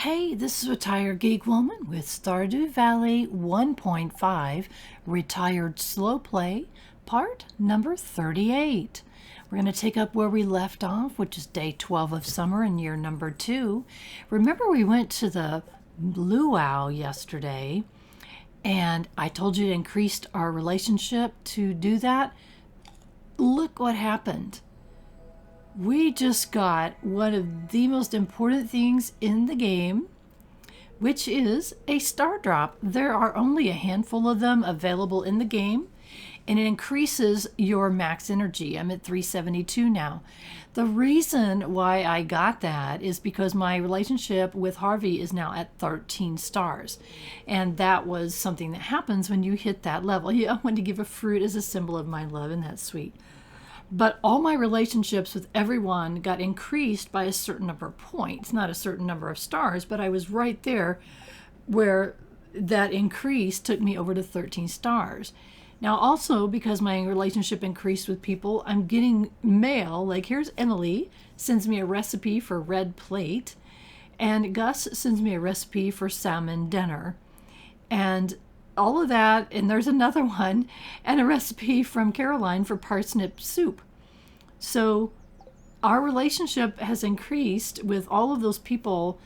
Hey, this is Retired Geek Woman with Stardew Valley 1.5 Retired Slow Play, part number 38. We're going to take up where we left off, which is day 12 of summer in year number 2. Remember, we went to the luau yesterday, and I told you it increased our relationship to do that. Look what happened. We just got one of the most important things in the game, which is a star drop. There are only a handful of them available in the game, and it increases your max energy. I'm at 372 now. The reason why I got that is because my relationship with Harvey is now at 13 stars. And that was something that happens when you hit that level. Yeah, I wanted to give a fruit as a symbol of my love, and that's sweet. But all my relationships with everyone got increased by a certain number of points, not a certain number of stars, but I was right there where that increase took me over to 13 stars. Now, also, because my relationship increased with people, I'm getting mail. Like, here's Emily, sends me a recipe for red plate, and Gus sends me a recipe for salmon dinner. And all of that, and there's another one, and a recipe from Caroline for parsnip soup. So our relationship has increased with all of those people,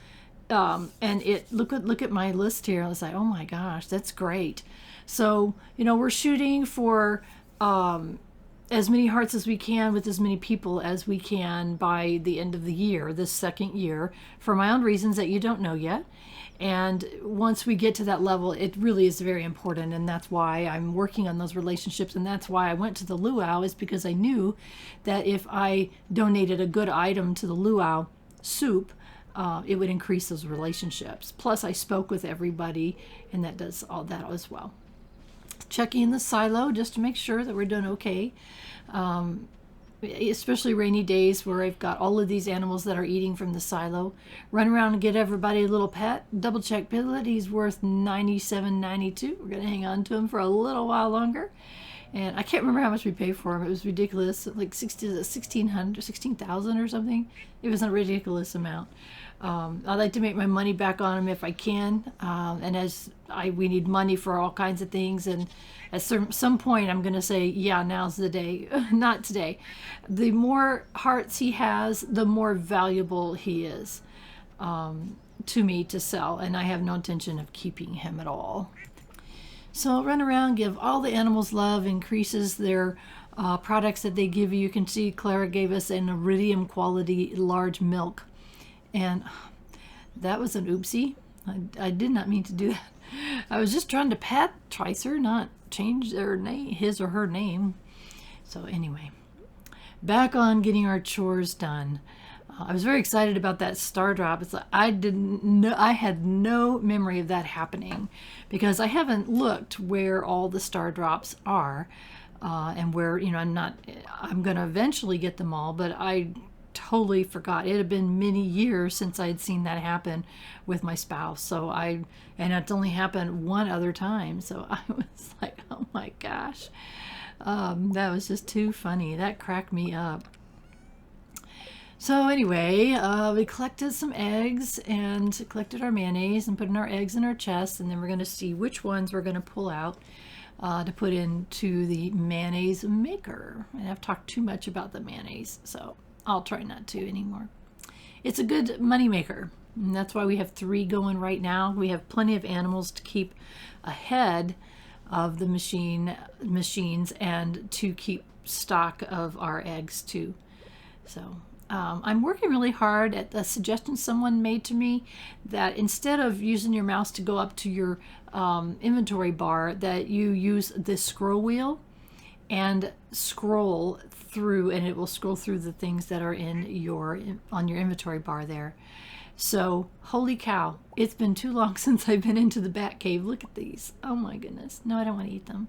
and it look at my list here. I was like, oh my gosh, that's great. So we're shooting for as many hearts as we can with as many people as we can by the end of the year, this second year, for my own reasons that you don't know yet. And once we get to that level, it really is very important, and that's why I'm working on those relationships, and that's why I went to the luau, is because I knew that if I donated a good item to the luau soup, it would increase those relationships. Plus, I spoke with everybody, and that does all that as well. Checking the silo just to make sure that we're doing okay. Especially rainy days where I've got all of these animals that are eating from the silo. Run around and get everybody a little pet. Double check Piglet. He's worth $97.92. We're going to hang on to him for a little while longer. And I can't remember how much we paid for him. It was ridiculous, like 16,000 or something. It was a ridiculous amount. I'd like to make my money back on him if I can. And we need money for all kinds of things. And at some point, I'm going to say, yeah, now's the day. Not today. The more hearts he has, the more valuable he is to me to sell. And I have no intention of keeping him at all. So run around, give all the animals love, increases their products that they give you. You can see Clara gave us an iridium quality large milk. And that was an oopsie. I did not mean to do that. I was just trying to pat Tricer, not change their name, his or her name. So anyway, back on getting our chores done. I was very excited about that star drop. It's like I had no memory of that happening because I haven't looked where all the star drops are, and where I'm going to eventually get them all, but I totally forgot. It had been many years since I had seen that happen with my spouse. And it's only happened one other time. So I was like, oh my gosh, that was just too funny. That cracked me up. So anyway, we collected some eggs and collected our mayonnaise and put in our eggs in our chest, and then we're going to see which ones we're going to pull out to put into the mayonnaise maker. And I've talked too much about the mayonnaise, so I'll try not to anymore. It's a good money maker, and that's why we have 3 going right now. We have plenty of animals to keep ahead of the machines and to keep stock of our eggs too. So I'm working really hard at the suggestion someone made to me that instead of using your mouse to go up to your inventory bar, that you use this scroll wheel and scroll through, and it will scroll through the things that are on your inventory bar there. So holy cow, it's been too long since I've been into the bat cave. Look at these. Oh my goodness. No, I don't want to eat them.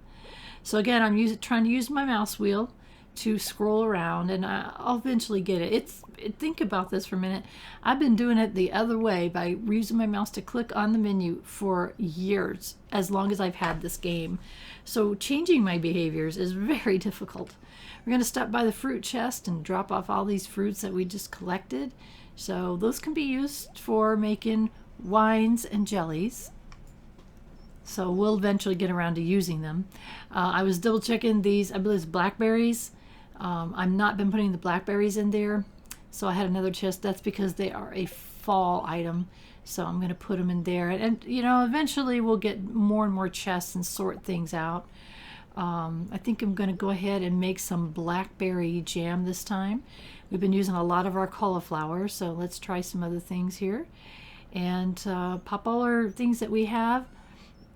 So again, I'm trying to use my mouse wheel to scroll around, and I'll eventually get it. Think about this for a minute. I've been doing it the other way by using my mouse to click on the menu for years, as long as I've had this game. So changing my behaviors is very difficult. We're going to stop by the fruit chest and drop off all these fruits that we just collected. So those can be used for making wines and jellies. So we'll eventually get around to using them. I was double checking these, I believe it's blackberries. I've not been putting the blackberries in there. So I had another chest. That's because they are a fall item. So I'm going to put them in there. And, you know, eventually we'll get more and more chests and sort things out. I think I'm going to go ahead and make some blackberry jam this time. We've been using a lot of our cauliflower. So let's try some other things here. And pop all our things that we have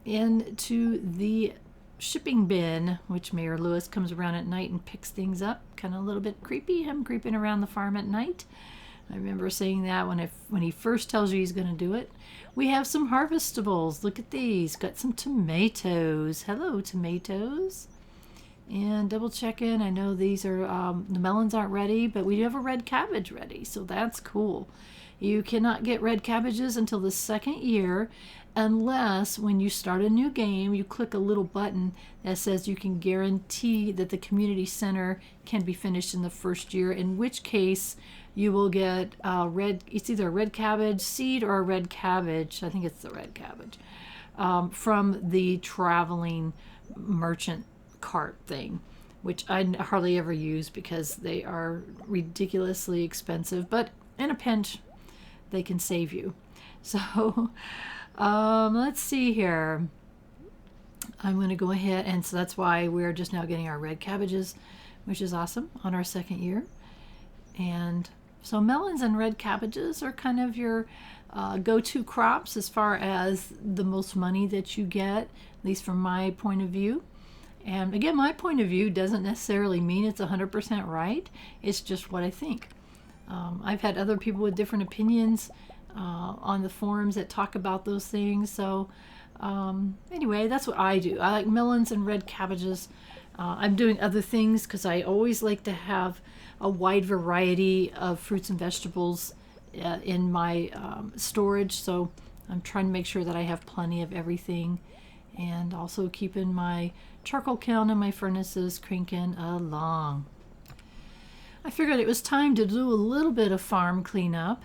into the shipping bin, which Mayor Lewis comes around at night and picks things up. Kind of a little bit creepy, him creeping around the farm at night. I remember saying that when he first tells you he's going to do it. We have some harvestables. Look at these. Got some tomatoes. Hello, tomatoes. And double checking. I know these are, the melons aren't ready, but we do have a red cabbage ready. So that's cool. You cannot get red cabbages until the second year, unless when you start a new game, you click a little button that says you can guarantee that the community center can be finished in the first year, in which case you will get it's either a red cabbage seed or a red cabbage. I think it's the red cabbage from the traveling merchant cart thing, which I hardly ever use because they are ridiculously expensive, but in a pinch, they can save you. So let's see here. I'm going to go ahead, and so that's why we're just now getting our red cabbages, which is awesome, on our second year. And so melons and red cabbages are kind of your go-to crops as far as the most money that you get, at least from my point of view. And again, my point of view doesn't necessarily mean it's 100% right. It's just what I think. I've had other people with different opinions on the forums that talk about those things. So anyway, that's what I do. I like melons and red cabbages. I'm doing other things because I always like to have a wide variety of fruits and vegetables in my storage. So I'm trying to make sure that I have plenty of everything, and also keeping my charcoal kiln and my furnaces cranking along. I figured it was time to do a little bit of farm cleanup.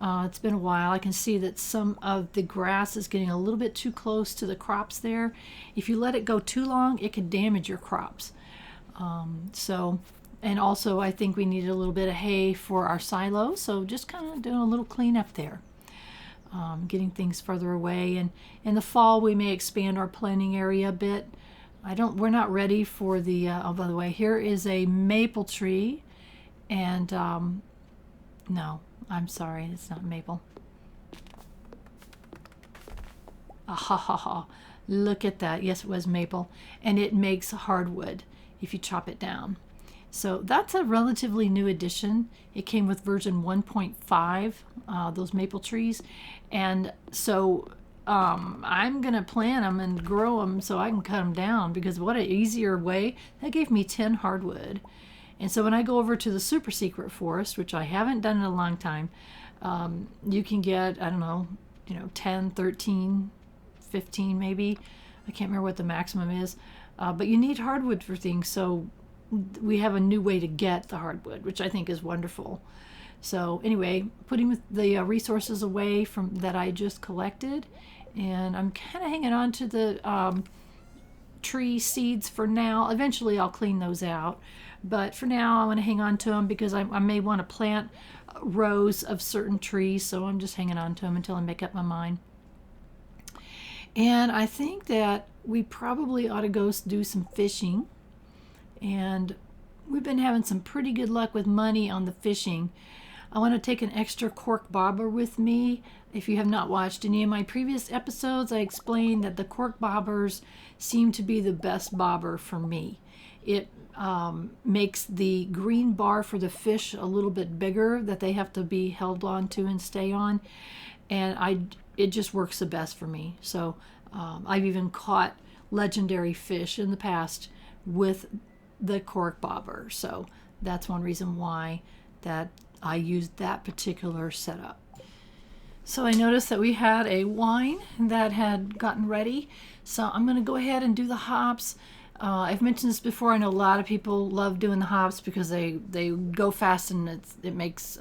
It's been a while. I can see that some of the grass is getting a little bit too close to the crops there. If you let it go too long, it could damage your crops. And also I think we needed a little bit of hay for our silo, so just kind of doing a little cleanup there. Getting things further away, and in the fall we may expand our planting area a bit. We're not ready for the, oh, by the way, here is a maple tree. And no, I'm sorry, it's not maple. Ah, ha, ha, ha. Look at that. Yes, it was maple. And it makes hardwood if you chop it down. So that's a relatively new addition. It came with version 1.5, those maple trees. And so I'm going to plant them and grow them so I can cut them down, because what an easier way. That gave me 10 hardwood. And so when I go over to the super secret forest, which I haven't done in a long time, you can get, I don't know, 10, 13, 15 maybe. I can't remember what the maximum is. But you need hardwood for things. So we have a new way to get the hardwood, which I think is wonderful. So anyway, putting the resources away from that I just collected. And I'm kind of hanging on to the tree seeds for now. Eventually I'll clean those out. But for now, I want to hang on to them because I may want to plant rows of certain trees. So I'm just hanging on to them until I make up my mind. And I think that we probably ought to go do some fishing. And we've been having some pretty good luck with money on the fishing. I want to take an extra cork bobber with me. If you have not watched any of my previous episodes, I explained that the cork bobbers seem to be the best bobber for me. It makes the green bar for the fish a little bit bigger that they have to be held on to and stay on, and it just works the best for me. So I've even caught legendary fish in the past with the cork bobber, so that's one reason why that I used that particular setup. So I noticed that we had a wine that had gotten ready, so I'm going to go ahead and do the hops. I've mentioned this before. I know a lot of people love doing the hops because they go fast and it makes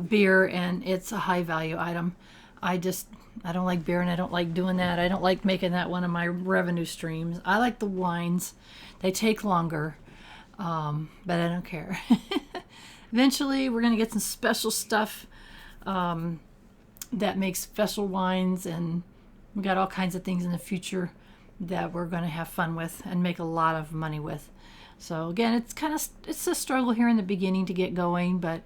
beer, and it's a high value item. I don't like beer, and I don't like doing that. I don't like making that one of my revenue streams. I like the wines. They take longer, but I don't care. Eventually, we're going to get some special stuff that makes special wines, and we got all kinds of things in the future that we're going to have fun with and make a lot of money with. So again, it's a struggle here in the beginning to get going, but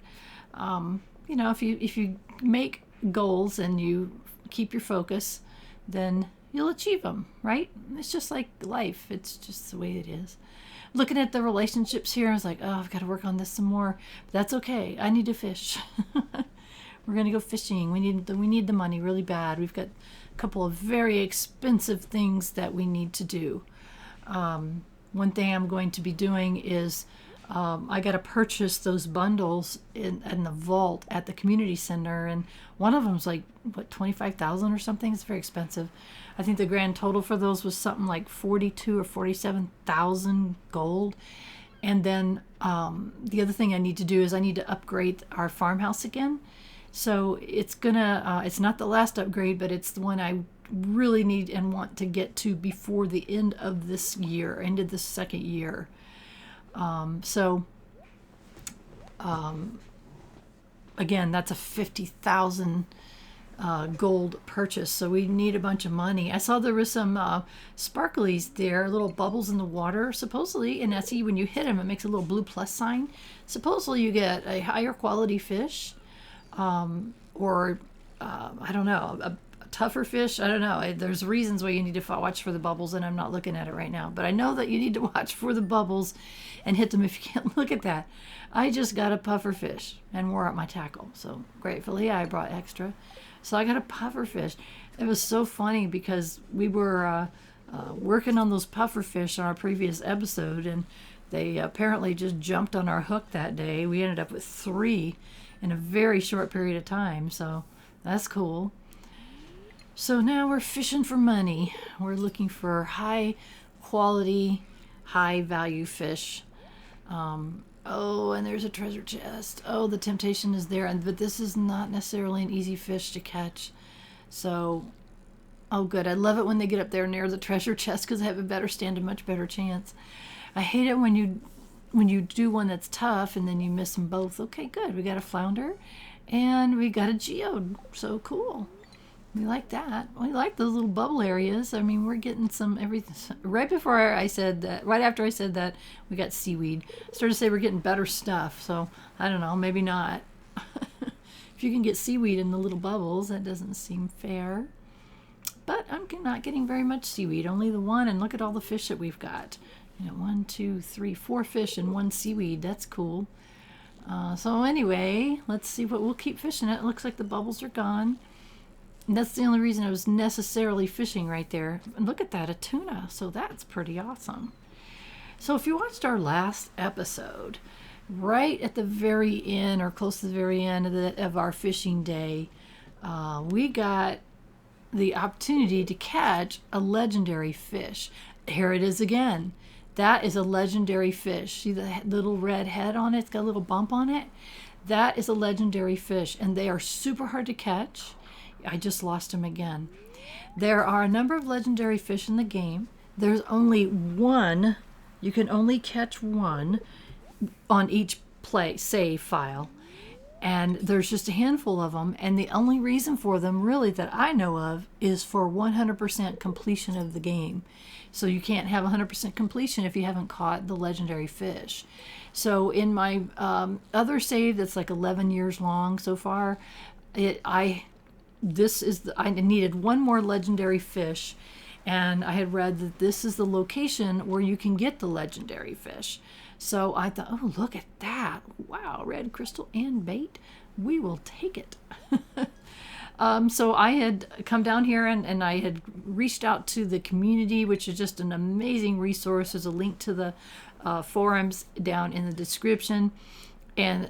you know, if you make goals and you keep your focus, then you'll achieve them, right? It's just like life. It's just the way it is. Looking at the relationships here, I was like, oh, I've got to work on this some more. But that's okay. I need to fish. We're going to go fishing. We need the money really bad. We've got a couple of very expensive things that we need to do. One thing I'm going to be doing is I got to purchase those bundles in the vault at the community center, and one of them's like, what, 25,000 or something? It's very expensive. I think the grand total for those was something like 42 or 47,000 gold. And then the other thing I need to do is I need to upgrade our farmhouse again. So it's not the last upgrade, but it's the one I really need and want to get to before the end of this year, end of the second year. Again, that's a 50,000 gold purchase, so we need a bunch of money. I saw there was some sparklies there, little bubbles in the water, supposedly, and I see when you hit them, it makes a little blue plus sign. Supposedly you get a higher quality fish, or I don't know, a tougher fish. I don't know. There's reasons why you need to watch for the bubbles, and I'm not looking at it right now. But I know that you need to watch for the bubbles and hit them if you can't. Look at that. I just got a puffer fish and wore out my tackle. So gratefully, I brought extra. So I got a puffer fish. It was so funny because we were working on those puffer fish on our previous episode, and they apparently just jumped on our hook that day. We ended up with 3 in a very short period of time. So that's cool. So now we're fishing for money. We're looking for high quality, high value fish. Oh, and there's a treasure chest. Oh, the temptation is there. But this is not necessarily an easy fish to catch. So, oh good. I love it when they get up there near the treasure chest because I stand a much better chance. I hate it when you do one that's tough and then you miss them both. Okay, good. We got a flounder and we got a geode. So cool. We like that. We like those little bubble areas. I mean, we're getting some everything. Right after I said that, we got seaweed. I started to say we're getting better stuff. So I don't know, maybe not. If you can get seaweed in the little bubbles, that doesn't seem fair. But I'm not getting very much seaweed, only the one. And look at all the fish that we've got. 1, 2, 3, 4 fish and 1 seaweed. That's cool. So anyway, let's see what we'll keep fishing at. It looks like the bubbles are gone. And that's the only reason I was necessarily fishing right there. And look at that, a tuna. So that's pretty awesome. So if you watched our last episode, right at the very end or close to the very end of our fishing day, we got the opportunity to catch a legendary fish. Here it is again. That is a legendary fish. See the little red head on it? It's got a little bump on it. That is a legendary fish, and they are super hard to catch. I just lost him again. There are a number of legendary fish in the game. There's only one. You can only catch one on each save file. And there's just a handful of them. And the only reason for them, really, that I know of, is for 100% completion of the game. So you can't have 100% completion if you haven't caught the legendary fish. So in my other save that's like 11 years long so far, I needed one more legendary fish, and I had read that this is the location where you can get the legendary fish. So I thought, oh, look at that. Wow, red crystal and bait. We will take it. So I had come down here and I had reached out to the community, which is just an amazing resource. There's a link to the forums down in the description. And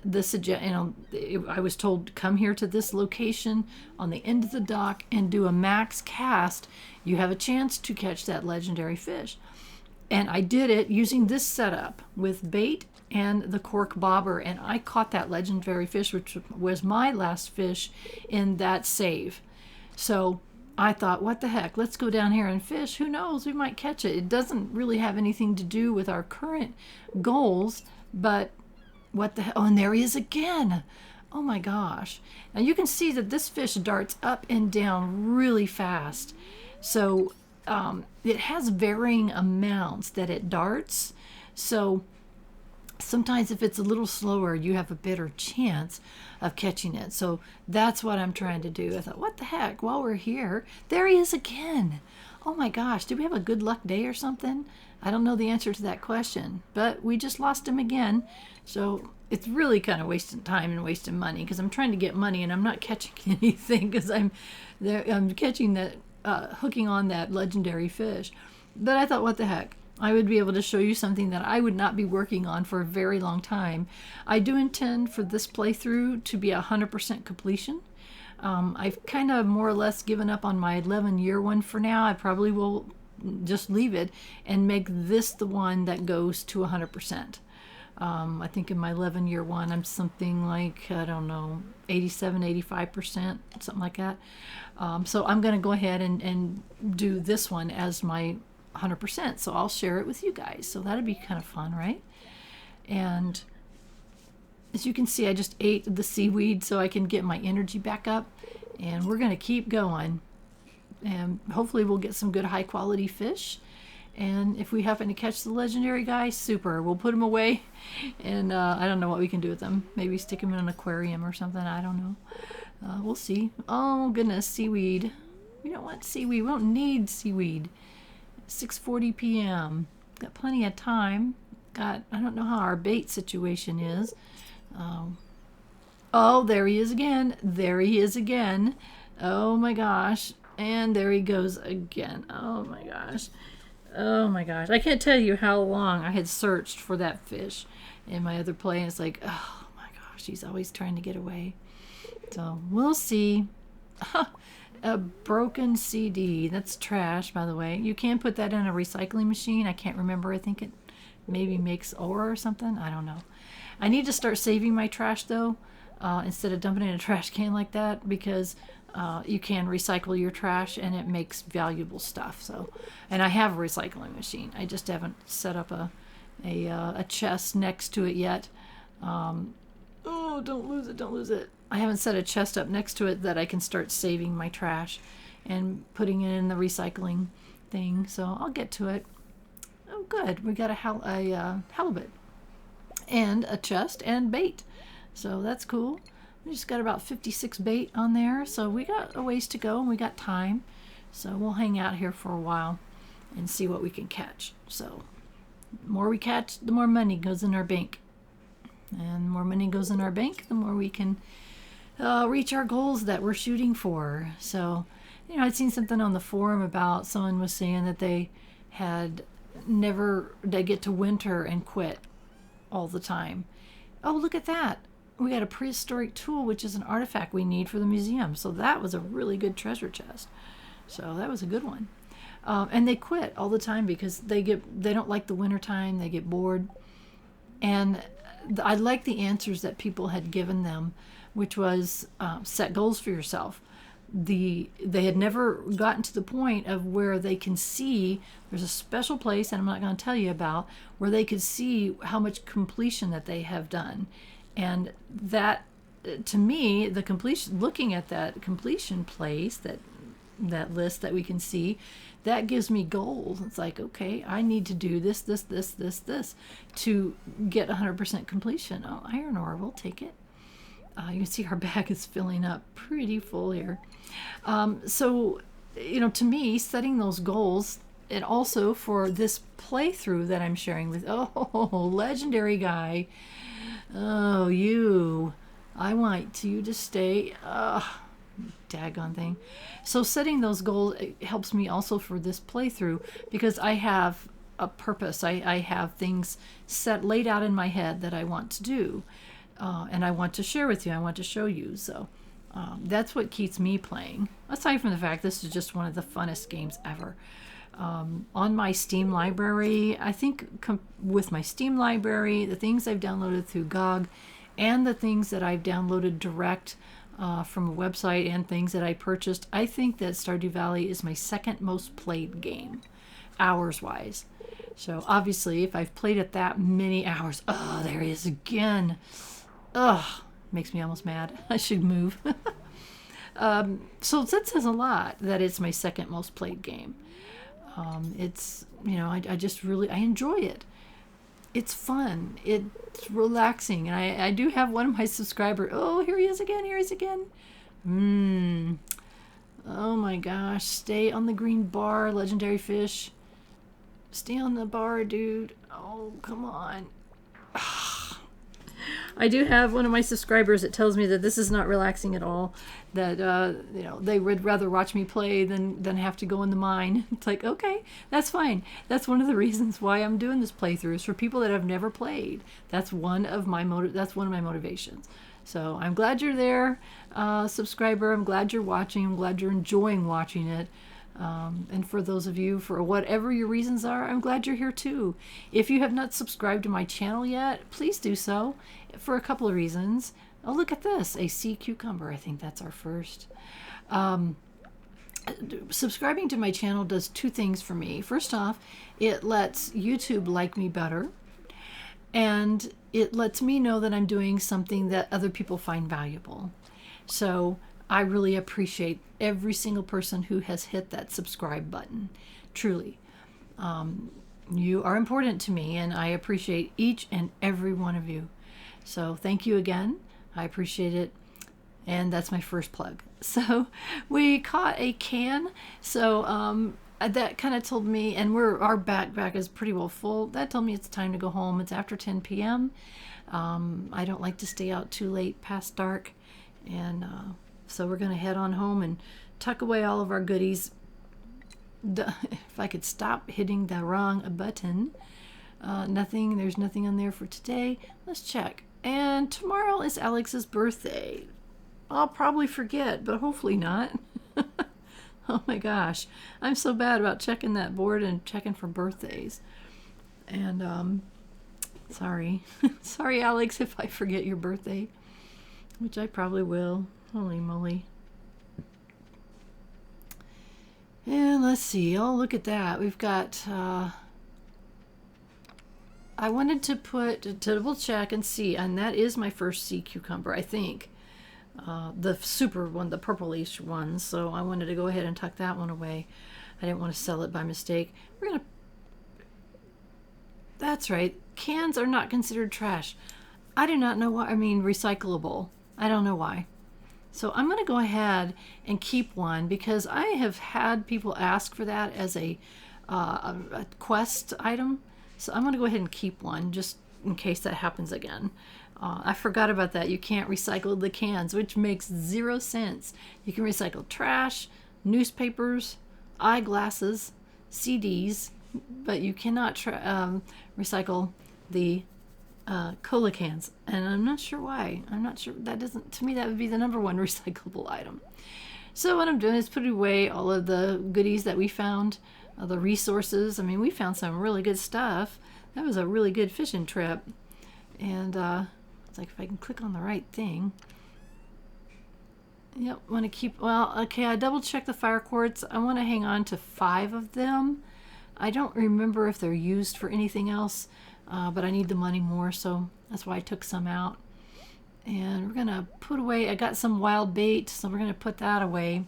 I was told, come here to this location on the end of the dock and do a max cast. You have a chance to catch that legendary fish. And I did it using this setup with bait and the cork bobber. And I caught that legendary fish, which was my last fish in that save. So I thought, what the heck, let's go down here and fish. Who knows, we might catch it. It doesn't really have anything to do with our current goals, but what the hell? Oh, and there he is again. Oh my gosh. Now you can see that this fish darts up and down really fast. So it has varying amounts that it darts. So sometimes if it's a little slower, you have a better chance of catching it. So that's what I'm trying to do. I thought, what the heck, while we're here, there he is again. Oh my gosh, did we have a good luck day or something? I don't know the answer to that question, but we just lost him again. So it's really kind of wasting time and wasting money, because I'm trying to get money and I'm not catching anything, because I'm catching that, hooking on that legendary fish. But I thought, what the heck? I would be able to show you something that I would not be working on for a very long time. I do intend for this playthrough to be 100% completion. I've kind of more or less given up on my 11-year one for now. I probably will just leave it and make this the one that goes to 100%. I think in my 11-year one, I'm something like, I don't know, 87, 85%, something like that. So I'm going to go ahead and do this one as my 100%. So I'll share it with you guys. So that'd be kind of fun, right? And as you can see, I just ate the seaweed so I can get my energy back up. And we're going to keep going. And hopefully we'll get some good high quality fish. And if we happen to catch the legendary guy, super. We'll put him away. And I don't know what we can do with them. Maybe stick him in an aquarium or something. I don't know. We'll see. Oh, goodness. Seaweed. We don't want seaweed. We don't need seaweed. 6:40 p.m. Got plenty of time. I don't know how our bait situation is. Oh, there he is again. There he is again. Oh my gosh. And there he goes again. Oh my gosh. Oh my gosh. I can't tell you how long I had searched for that fish in my other play. And it's like, oh my gosh, he's always trying to get away. So we'll see. A broken CD. That's trash, by the way. You can put that in a recycling machine. I can't remember. I think it maybe makes ore or something. I don't know. I need to start saving my trash, though, instead of dumping it in a trash can like that, because you can recycle your trash and it makes valuable stuff. So, and I have a recycling machine. I just haven't set up a chest next to it yet. Oh, don't lose it, don't lose it. I haven't set a chest up next to it that I can start saving my trash and putting it in the recycling thing. So I'll get to it. Oh, good. We got a halibut and a chest and bait. So that's cool. We just got about 56 bait on there. So we got a ways to go and we got time. So we'll hang out here for a while and see what we can catch. So the more we catch, the more money goes in our bank. And the more money goes in our bank, the more we can reach our goals that we're shooting for. So, I'd seen something on the forum about someone was saying that they get to winter and quit all the time. Oh, look at that. We got a prehistoric tool, which is an artifact we need for the museum. So that was a really good treasure chest. So that was a good one. And they quit all the time because they don't like the winter time. They get bored. And I like the answers that people had given them, which was set goals for yourself. They had never gotten to the point of where they can see, there's a special place, and I'm not going to tell you about, where they could see how much completion that they have done. And that, to me, the completion, looking at that completion place, that list that we can see, that gives me goals. It's like, okay, I need to do this to get 100% completion. Oh, iron ore, we'll take it. You can see our bag is filling up pretty full here. So, to me, setting those goals, and also for this playthrough that I'm sharing with, legendary guy. Oh, I want you to stay. Daggone thing. So setting those goals, it helps me also for this playthrough, because I have a purpose. I have things laid out in my head that I want to do, and I want to share with you. I want to show you. So that's what keeps me playing, aside from the fact this is just one of the funnest games ever. On my Steam library, I think with my Steam library, the things I've downloaded through GOG and the things that I've downloaded direct from a website and things that I purchased, I think that Stardew Valley is my second most played game, hours-wise. So obviously, if I've played it that many hours, oh, there he is again. Ugh, makes me almost mad. I should move. So that says a lot that it's my second most played game. It's, you know, I just really, I enjoy it. It's fun. It's relaxing. And I do have one of my subscribers. Oh, here he is again. Here he is again. Oh my gosh. Stay on the green bar, legendary fish. Stay on the bar, dude. Oh, come on. I do have one of my subscribers that tells me that this is not relaxing at all. That you know, they would rather watch me play than have to go in the mine. It's like, okay, that's fine. That's one of the reasons why I'm doing this playthrough, is for people that have never played. That's one of my motivations. So I'm glad you're there, subscriber. I'm glad you're watching. I'm glad you're enjoying watching it. And for those of you, for whatever your reasons are, I'm glad you're here too. If you have not subscribed to my channel yet, please do so for a couple of reasons. Oh, look at this, a sea cucumber. I think that's our first. Subscribing to my channel does two things for me. First off, it lets YouTube like me better, and it lets me know that I'm doing something that other people find valuable. So I really appreciate every single person who has hit that subscribe button. Truly. You are important to me, and I appreciate each and every one of you. So thank you again. I appreciate it. And that's my first plug. So we caught a can. So that kind of told me, and our backpack is pretty well full. That told me it's time to go home. It's after 10 p.m. I don't like to stay out too late past dark. And so we're going to head on home and tuck away all of our goodies. If I could stop hitting the wrong button. There's nothing on there for today. Let's check. And tomorrow is Alex's birthday. I'll probably forget, but hopefully not. Oh my gosh. I'm so bad about checking that board and checking for birthdays. And sorry. Sorry, Alex, if I forget your birthday, which I probably will. Holy moly. And let's see. Oh, look at that. We've got I wanted to double check and see, and that is my first sea cucumber, I think. The super one, the purplish one. So I wanted to go ahead and tuck that one away. I didn't want to sell it by mistake. That's right. Cans are not considered trash. I do not know why. I mean, recyclable. I don't know why. So I'm going to go ahead and keep one, because I have had people ask for that as a quest item. So I'm going to go ahead and keep one just in case that happens again. I forgot about that. You can't recycle the cans, which makes 0 sense. You can recycle trash, newspapers, eyeglasses, CDs, but you cannot recycle the cola cans. And I'm not sure why. I'm not sure. That doesn't, to me, that would be the number one recyclable item. So what I'm doing is putting away all of the goodies that we found. The resources. I mean, we found some really good stuff. That was a really good fishing trip. And it's like, if I can click on the right thing. Yep, want to keep, well, okay, I double checked the fire quartz. I want to hang on to 5 of them. I don't remember if they're used for anything else, but I need the money more, so that's why I took some out. And we're going to put away, I got some wild bait, so we're going to put that away.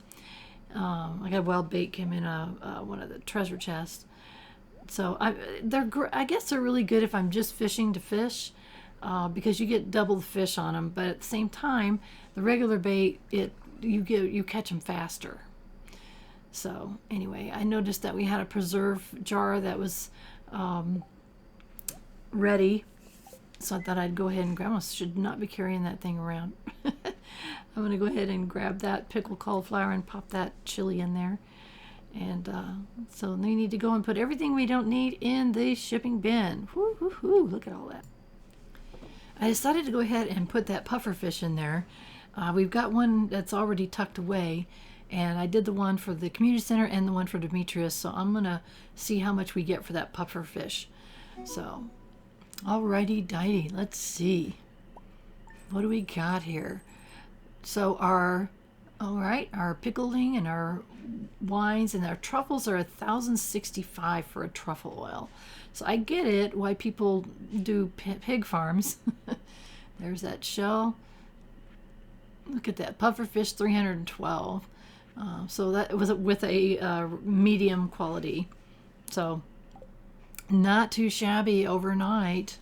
I got wild bait, came in one of the treasure chests. So I guess they're really good if I'm just fishing to fish, because you get double the fish on them. But at the same time, the regular bait, you catch them faster. So anyway, I noticed that we had a preserve jar that was ready. So I thought I'd go ahead and grab. I should not be carrying that thing around. I'm going to go ahead and grab that pickled cauliflower and pop that chili in there. And so we need to go and put everything we don't need in the shipping bin. Whoo, whoo, whoo, look at all that. I decided to go ahead and put that pufferfish in there. We've got one that's already tucked away. And I did the one for the community center and the one for Demetrius. So I'm going to see how much we get for that pufferfish. So, alrighty dighty. Let's see. What do we got here? So our pickling and our wines and our truffles are 1,065 for a truffle oil. So I get it why people do pig farms. There's that shell. Look at that pufferfish, 312. So that was with a medium quality. So not too shabby overnight.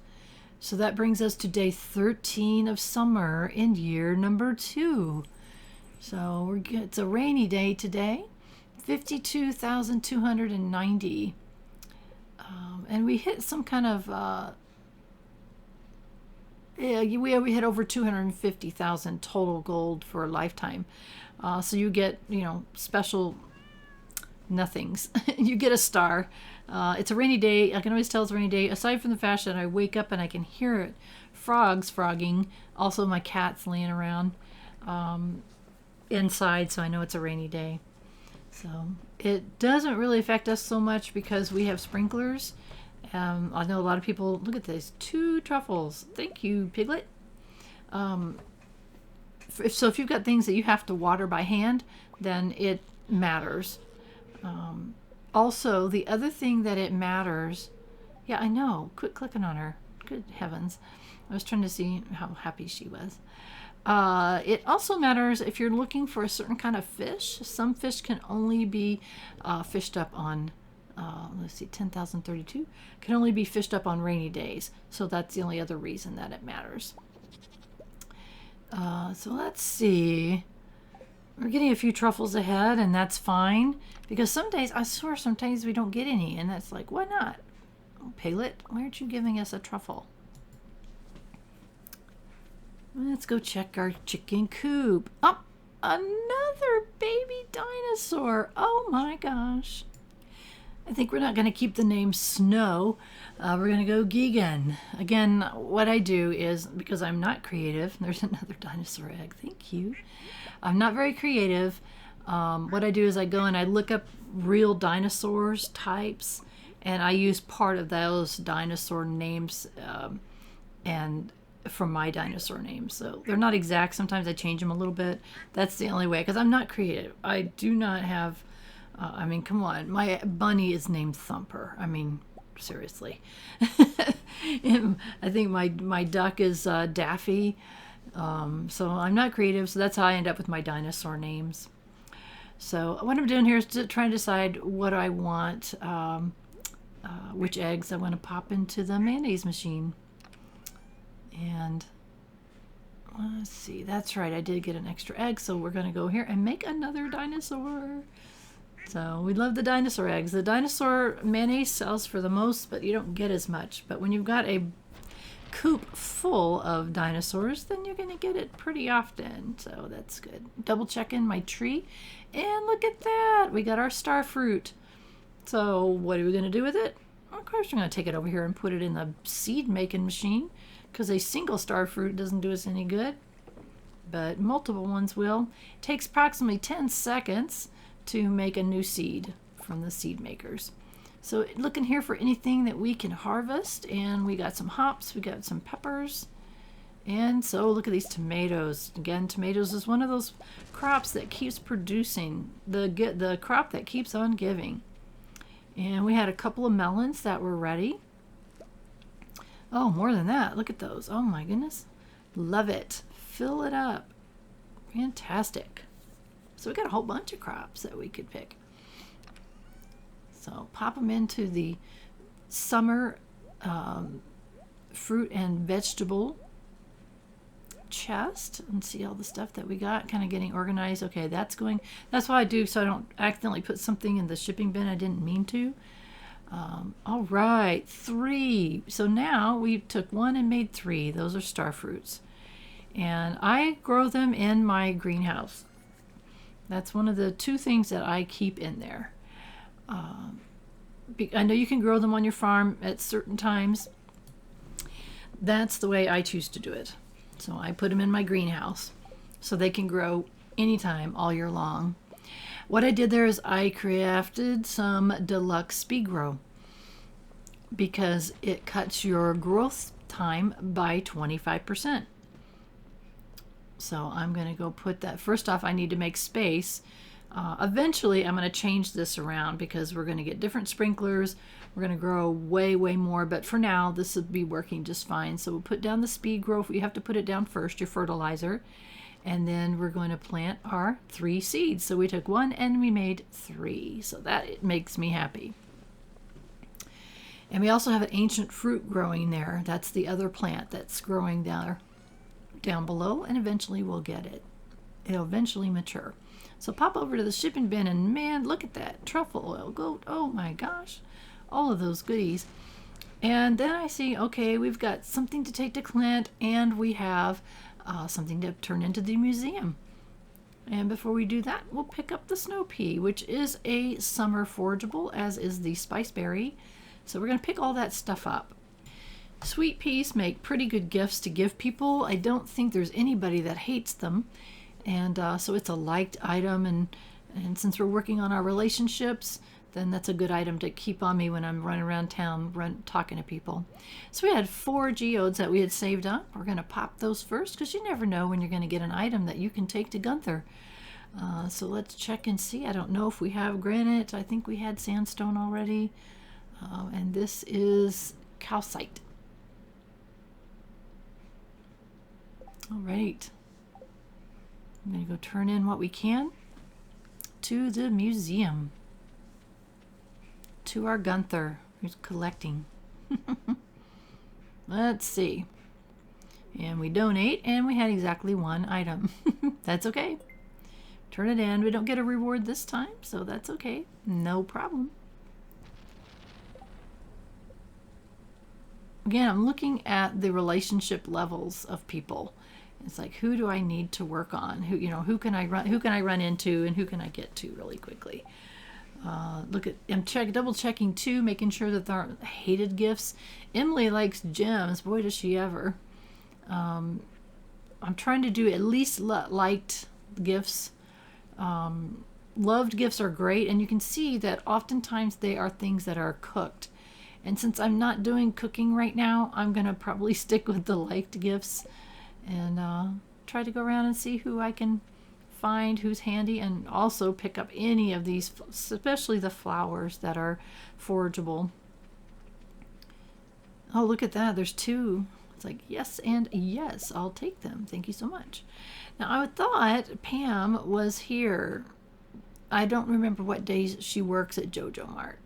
So that brings us to day 13 of summer in year number 2. So it's a rainy day today, 52,290. And we hit some kind of, we hit over 250,000 total gold for a lifetime. So you get, special nothings. You get a star. It's a rainy day. I can always tell it's a rainy day. Aside from the fact that I wake up and I can hear it, frogs frogging. Also, my cat's laying around inside, so I know it's a rainy day. So it doesn't really affect us so much because we have sprinklers. I know a lot of people. Look at this, 2 truffles. Thank you, Piglet. So if you've got things that you have to water by hand, then it matters. Also, the other thing that it matters, yeah, I know, quit clicking on her. Good heavens. I was trying to see how happy she was. It also matters if you're looking for a certain kind of fish. Some fish can only be fished up on, let's see, 10,032, can only be fished up on rainy days. So that's the only other reason that it matters. So let's see. We're getting a few truffles ahead, and that's fine. Because some days, I swear, sometimes we don't get any, and that's like, why not? Oh, Piglet, why aren't you giving us a truffle? Let's go check our chicken coop. Oh, another baby dinosaur. Oh my gosh. I think we're not going to keep the name Snow. We're going to go Gigan. Again, what I do is, because I'm not creative, there's another dinosaur egg. Thank you. I'm not very creative. What I do is I go and I look up real dinosaurs types, and I use part of those dinosaur names and from my dinosaur names. So they're not exact. Sometimes I change them a little bit. That's the only way, because I'm not creative. I do not have, I mean, come on. My bunny is named Thumper. I mean, seriously. I think my duck is Daffy. So I'm not creative, so that's how I end up with my dinosaur names. So what I'm doing here is to try and decide what I want, which eggs I want to pop into the mayonnaise machine. And let's see, that's right, I did get an extra egg, so we're going to go here and make another dinosaur. So we love the dinosaur eggs. The dinosaur mayonnaise sells for the most, but you don't get as much. But when you've got a coop full of dinosaurs, then you're going to get it pretty often. So that's good. Double checking my tree. And look at that. We got our star fruit. So what are we going to do with it? Of course, we're going to take it over here and put it in the seed making machine, because a single star fruit doesn't do us any good, but multiple ones will. It takes approximately 10 seconds to make a new seed from the seed makers. So looking here for anything that we can harvest, and we got some hops, we got some peppers, and so look at these tomatoes. Again, tomatoes is one of those crops that keeps producing, the crop that keeps on giving. And we had a couple of melons that were ready. Oh, more than that. Look at those. Oh my goodness. Love it. Fill it up. Fantastic. So we got a whole bunch of crops that we could pick. So pop them into the summer fruit and vegetable chest and see all the stuff that we got, kind of getting organized. Okay, that's going, that's what I do so I don't accidentally put something in the shipping bin I didn't mean to. All right, 3. So now we took 1 and made 3. Those are star fruits. And I grow them in my greenhouse. That's one of the 2 things that I keep in there. I know you can grow them on your farm at certain times. That's the way I choose to do it. So I put them in my greenhouse so they can grow anytime all year long. What I did there is I crafted some deluxe speed grow because it cuts your growth time by 25%. So I'm going to go put that. First off, I need to make space. Eventually, I'm going to change this around because we're going to get different sprinklers. We're going to grow way, way more. But for now, this will be working just fine. So we'll put down the speed growth. You have to put it down first, your fertilizer. And then we're going to plant our 3 seeds. So we took 1 and we made 3. So that makes me happy. And we also have an ancient fruit growing there. That's the other plant that's growing down below, and eventually we'll get it. It'll eventually mature. So pop over to the shipping bin, and man, look at that. Truffle oil, goat, oh my gosh. All of those goodies. And then I see, okay, we've got something to take to Clint, and we have something to turn into the museum. And before we do that, we'll pick up the snow pea, which is a summer forageable, as is the spiceberry. So we're going to pick all that stuff up. Sweet peas make pretty good gifts to give people. I don't think there's anybody that hates them. And so it's a liked item. And since we're working on our relationships, then that's a good item to keep on me when I'm running around town talking to people. So we had 4 geodes that we had saved up. We're going to pop those first because you never know when you're going to get an item that you can take to Gunther. So let's check and see. I don't know if we have granite. I think we had sandstone already. And this is calcite. All right. I'm going to go turn in what we can to the museum. To our Gunther, who's collecting. Let's see. And we donate, and we had exactly 1 item. That's okay. Turn it in. We don't get a reward this time, so that's okay. No problem. Again, I'm looking at the relationship levels of people. It's like, who do I need to work on? Who can I run into, and who can I get to really quickly? I'm double checking too, making sure that there aren't hated gifts. Emily likes gems. Boy, does she ever. I'm trying to do at least liked gifts. Loved gifts are great, and you can see that oftentimes they are things that are cooked. And since I'm not doing cooking right now, I'm going to probably stick with the liked gifts and try to go around and see who I can find, who's handy, and also pick up any of these, especially the flowers that are forageable. Oh, look at that. There's 2. It's like, yes and yes, I'll take them. Thank you so much. Now, I thought Pam was here. I don't remember what days she works at JoJo Mart.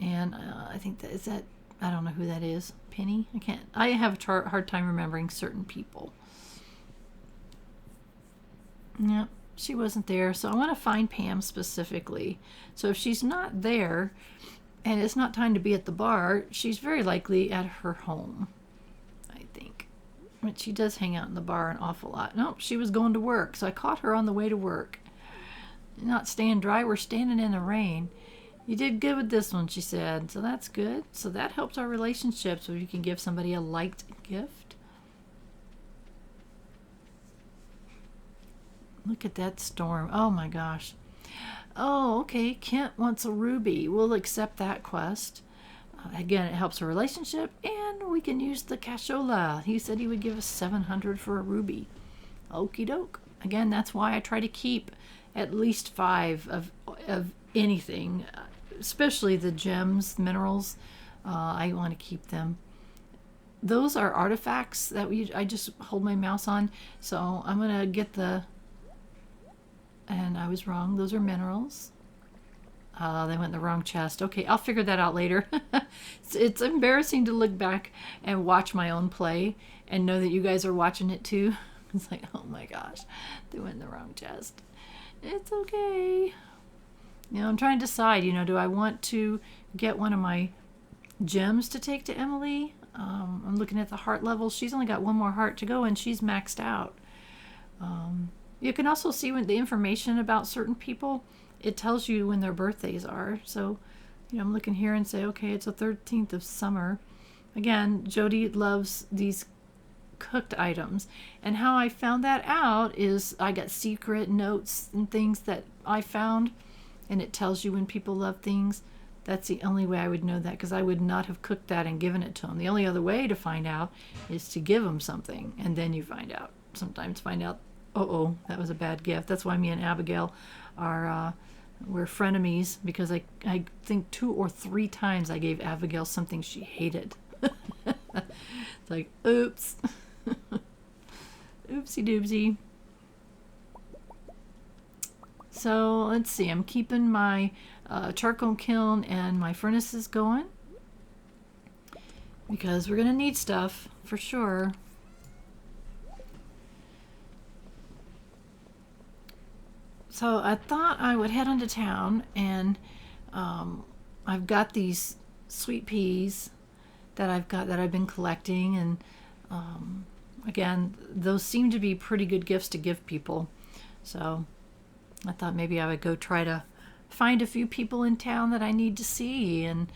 And I think I don't know who that is. Penny? I have a hard time remembering certain people. Yep, she wasn't there. So I want to find Pam specifically. So if she's not there and it's not time to be at the bar, she's very likely at her home, I think. But she does hang out in the bar an awful lot. Nope, she was going to work. So I caught her on the way to work. Not staying dry, we're standing in the rain. You did good with this one, she said. So that's good. So that helps our relationships when you can give somebody a liked gift. Look at that storm. Oh my gosh. Oh, okay. Kent wants a ruby. We'll accept that quest. Again, it helps our relationship, and we can use the cashola. He said he would give us 700 for a ruby. Okie doke. Again, that's why I try to keep at least 5 of anything, especially the gems, minerals. I want to keep them. Those are artifacts that I just hold my mouse on. So I'm going to get and I was wrong. Those are minerals. They went in the wrong chest. Okay, I'll figure that out later. It's embarrassing to look back and watch my own play and know that you guys are watching it too. It's like, oh my gosh, they went in the wrong chest. It's okay. I'm trying to decide, do I want to get one of my gems to take to Emily? I'm looking at the heart level. She's only got 1 more heart to go, and she's maxed out. You can also see when the information about certain people, it tells you when their birthdays are. So, I'm looking here and say, okay, it's the 13th of summer. Again, Jody loves these cooked items. And how I found that out is I got secret notes and things that I found, and it tells you when people love things. That's the only way I would know that, because I would not have cooked that and given it to them. The only other way to find out is to give them something, and then you find out. Sometimes find out Uh-oh, that was a bad gift. That's why me and Abigail are, we're frenemies, because I think 2 or 3 times I gave Abigail something she hated. It's like, oops. Oopsie doopsie. So let's see, I'm keeping my charcoal kiln and my furnaces going, because we're going to need stuff for sure. So I thought I would head into town, and I've got these sweet peas that I've been collecting, and again, those seem to be pretty good gifts to give people. So I thought maybe I would go try to find a few people in town that I need to see, and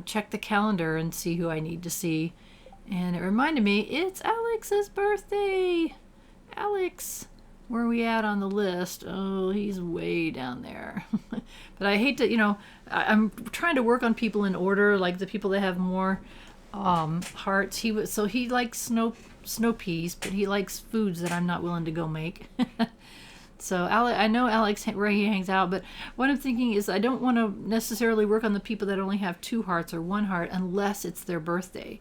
check the calendar and see who I need to see. And it reminded me, it's Alex's birthday. Alex, where are we at on the list? Oh, he's way down there. But I hate to, I'm trying to work on people in order, like the people that have more hearts. He likes snow peas, but he likes foods that I'm not willing to go make. So I know Alex where he hangs out, but what I'm thinking is I don't want to necessarily work on the people that only have 2 hearts or 1 heart unless it's their birthday.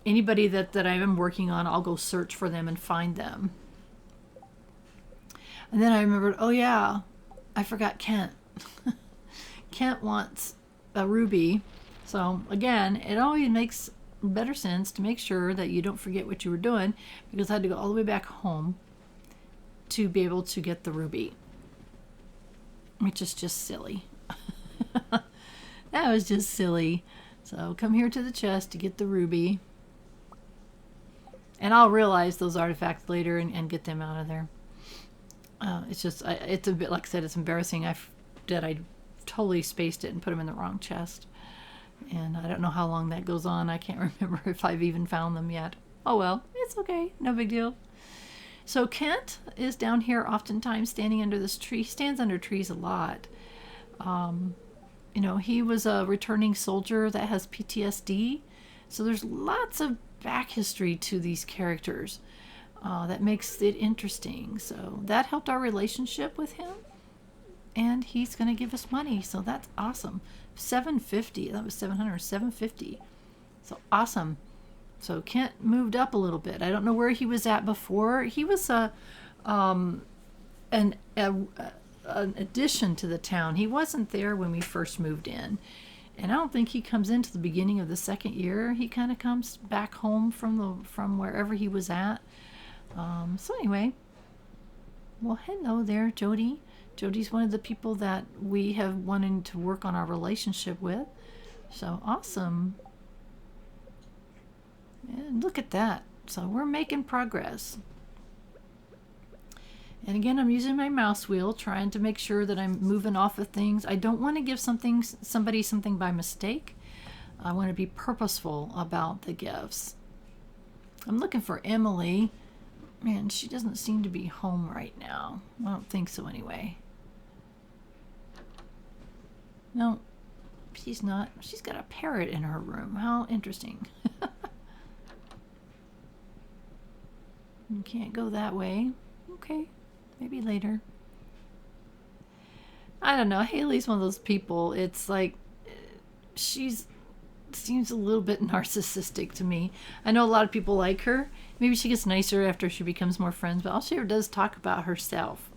Anybody that I am working on, I'll go search for them and find them. And then I remembered, oh yeah, I forgot Kent. Kent wants a ruby. So again, it always makes better sense to make sure that you don't forget what you were doing, because I had to go all the way back home to be able to get the ruby, which is just silly. That was just silly. So come here to the chest to get the ruby. And I'll realize those artifacts later and get them out of there. It's just, it's a bit, like I said, it's embarrassing that I totally spaced it and put them in the wrong chest. And I don't know how long that goes on. I can't remember if I've even found them yet. Oh well, it's okay. No big deal. So Kent is down here oftentimes standing under this tree. He stands under trees a lot. He was a returning soldier that has PTSD. So there's lots of back history to these characters that makes it interesting. So that helped our relationship with him, and he's going to give us money, so that's awesome. $750. That was $750. So awesome. So Kent moved up a little bit. I don't know where he was at before. He was an addition to the town. He wasn't there when we first moved in. And I don't think he comes into the beginning of the 2nd year. He kind of comes back home from wherever he was at. So anyway, well, hello there, Jody. Jody's one of the people that we have wanted to work on our relationship with. So awesome. And look at that. So we're making progress. And again, I'm using my mouse wheel, trying to make sure that I'm moving off of things. I don't want to give somebody something by mistake. I want to be purposeful about the gifts. I'm looking for Emily. Man, she doesn't seem to be home right now. I don't think so anyway. No, she's not. She's got a parrot in her room. How interesting. You can't go that way. Okay. Maybe later. I don't know. Haley's one of those people. It's like seems a little bit narcissistic to me. I know a lot of people like her. Maybe she gets nicer after she becomes more friends, but all she ever does is talk about herself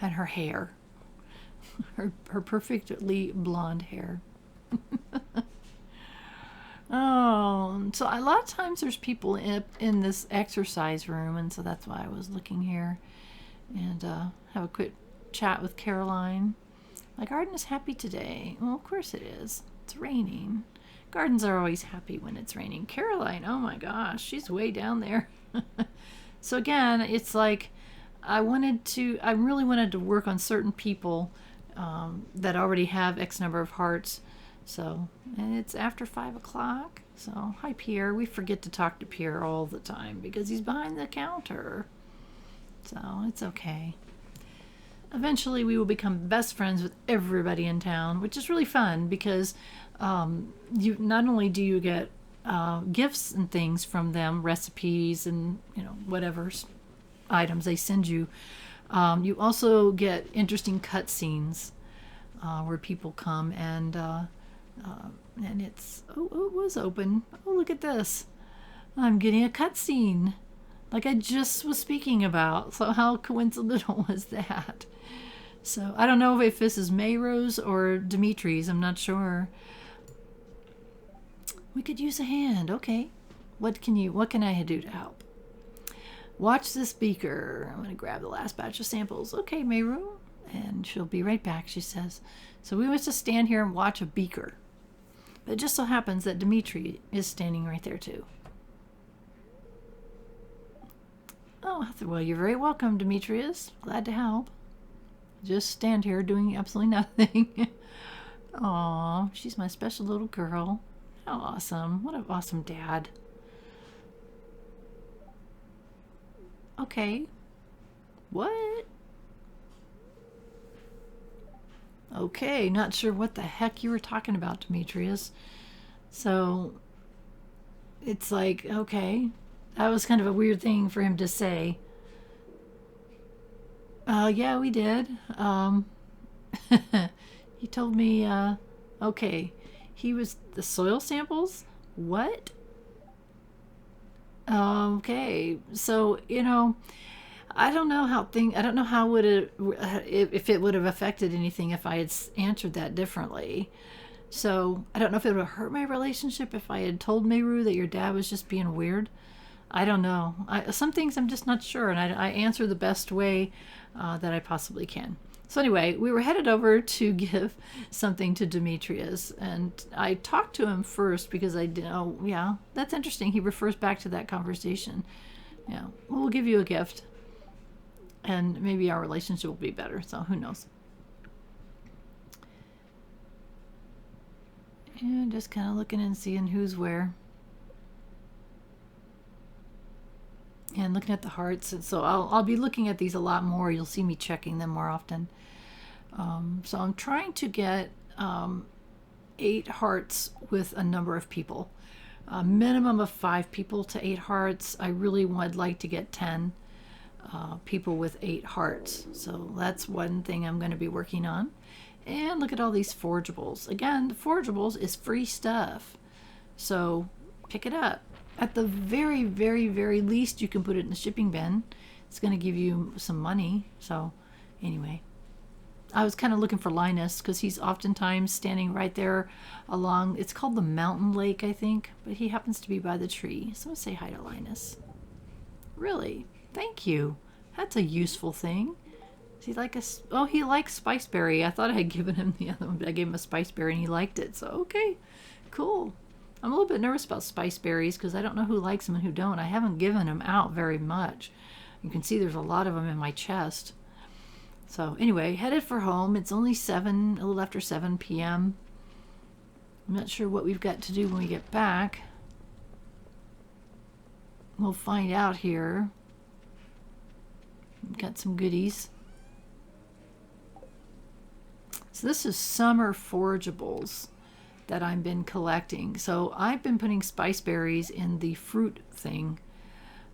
and her hair. Her perfectly blonde hair. Oh, so a lot of times there's people in this exercise room, and so that's why I was looking here. And have a quick chat with Caroline. My garden is happy today. Well, of course it is. It's raining. Gardens are always happy when it's raining. Caroline, oh my gosh, she's way down there. So again, it's like I really wanted to work on certain people that already have X number of hearts. So, and it's after 5 o'clock. So, hi Pierre. We forget to talk to Pierre all the time because he's behind the counter. So, it's okay. Eventually, we will become best friends with everybody in town, which is really fun because you not only do you get gifts and things from them, recipes and whatever items they send you. You also get interesting cutscenes where people come and it's it was open. Oh, look at this! I'm getting a cutscene, like I just was speaking about. So how coincidental was that? So I don't know if this is Mayros or Demetrius. I'm not sure. We could use a hand. Okay. What can I do to help? Watch this beaker. I'm going to grab the last batch of samples. Okay, Mayru. And she'll be right back, she says. So we must just stand here and watch a beaker. But it just so happens that Dimitri is standing right there too. Oh, well, you're very welcome, Demetrius. Glad to help. Just stand here doing absolutely nothing. Aw, she's my special little girl. How awesome. What an awesome dad. Okay. What? Okay, not sure what the heck you were talking about, Demetrius. So, it's like, okay. That was kind of a weird thing for him to say. Yeah, we did. He told me, okay, he was the soil samples? What? Okay, so, I don't know how would it, if it would have affected anything if I had answered that differently. So, I don't know if it would have hurt my relationship if I had told Meru that your dad was just being weird. I don't know. Some things I'm just not sure, and I answer the best way that I possibly can. So anyway, we were headed over to give something to Demetrius, and I talked to him first because I didn't. Oh, yeah, that's interesting. He refers back to that conversation. Yeah, we'll give you a gift, and maybe our relationship will be better. So who knows? And just kind of looking and seeing who's where. And looking at the hearts, and so I'll be looking at these a lot more. You'll see me checking them more often. So I'm trying to get 8 hearts with a number of people. A minimum of 5 people to 8 hearts. I really would like to get 10 people with 8 hearts. So that's one thing I'm going to be working on. And look at all these forgeables. Again, the forgeables is free stuff. So pick it up. At the very, very, very least, you can put it in the shipping bin. It's going to give you some money. So anyway, I was kind of looking for Linus because he's oftentimes standing right there along, it's called the mountain lake, I think, but he happens to be by the tree. So let's say hi to Linus. Really? Thank you. That's a useful thing. Does he like he likes spiceberry. I thought I had given him the other one, but I gave him a spiceberry and he liked it. So okay, cool. I'm a little bit nervous about spice berries because I don't know who likes them and who don't. I haven't given them out very much. You can see there's a lot of them in my chest. So anyway, headed for home. It's only a little after 7 p.m. I'm not sure what we've got to do when we get back. We'll find out here. We've got some goodies. So this is summer forageables that I've been collecting. So I've been putting spice berries in the fruit thing.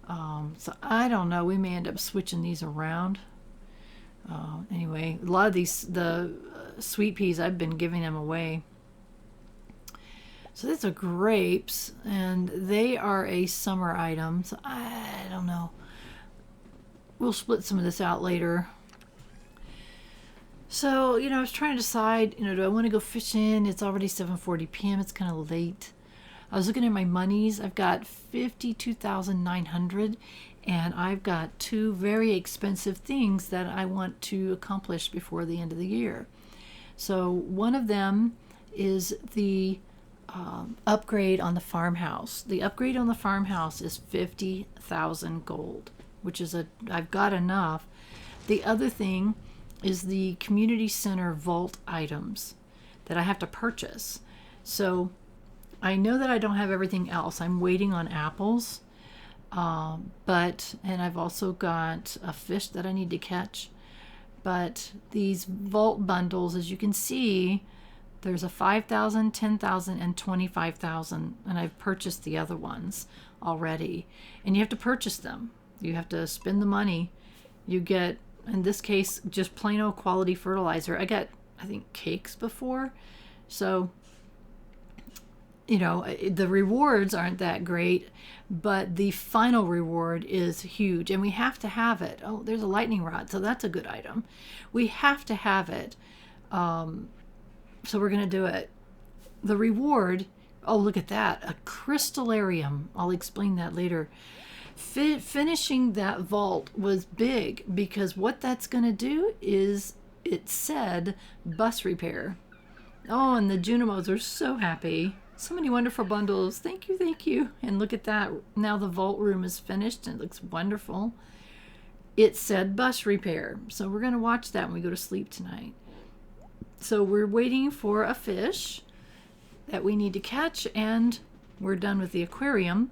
So I don't know. We may end up switching these around. Anyway, a lot of the sweet peas, I've been giving them away. So these are grapes, and they are a summer item. So I don't know. We'll split some of this out later. So, I was trying to decide, do I want to go fishing? It's already 7:40 p.m. It's kind of late. I was looking at my monies. I've got 52,900, and I've got 2 very expensive things that I want to accomplish before the end of the year. So one of them is the upgrade on the farmhouse. The upgrade on the farmhouse is 50,000 gold, which is I've got enough. The other thing is the community center vault items that I have to purchase. So I know that I don't have everything else. I'm waiting on apples, and I've also got a fish that I need to catch. But these vault bundles, as you can see, There's a 5,000, 10,000, and 25,000, and I've purchased the other ones already. And you have to purchase them. You have to spend the money. You get, in this case, just plain old quality fertilizer. I got, I think, cakes before. So, you know, the rewards aren't that great, but the final reward is huge, and we have to have it. Oh, there's a lightning rod, so that's a good item. We have to have it. So we're going to do it. The reward, oh, look at that, a crystalarium. I'll explain that later. Finishing that vault was big because what that's going to do is, it said bus repair. Oh, and the Junimos are so happy. So many wonderful bundles. Thank you, thank you. And look at that. Now the vault room is finished and it looks wonderful. It said bus repair. So we're going to watch that when we go to sleep tonight. So we're waiting for a fish that we need to catch, and we're done with the aquarium.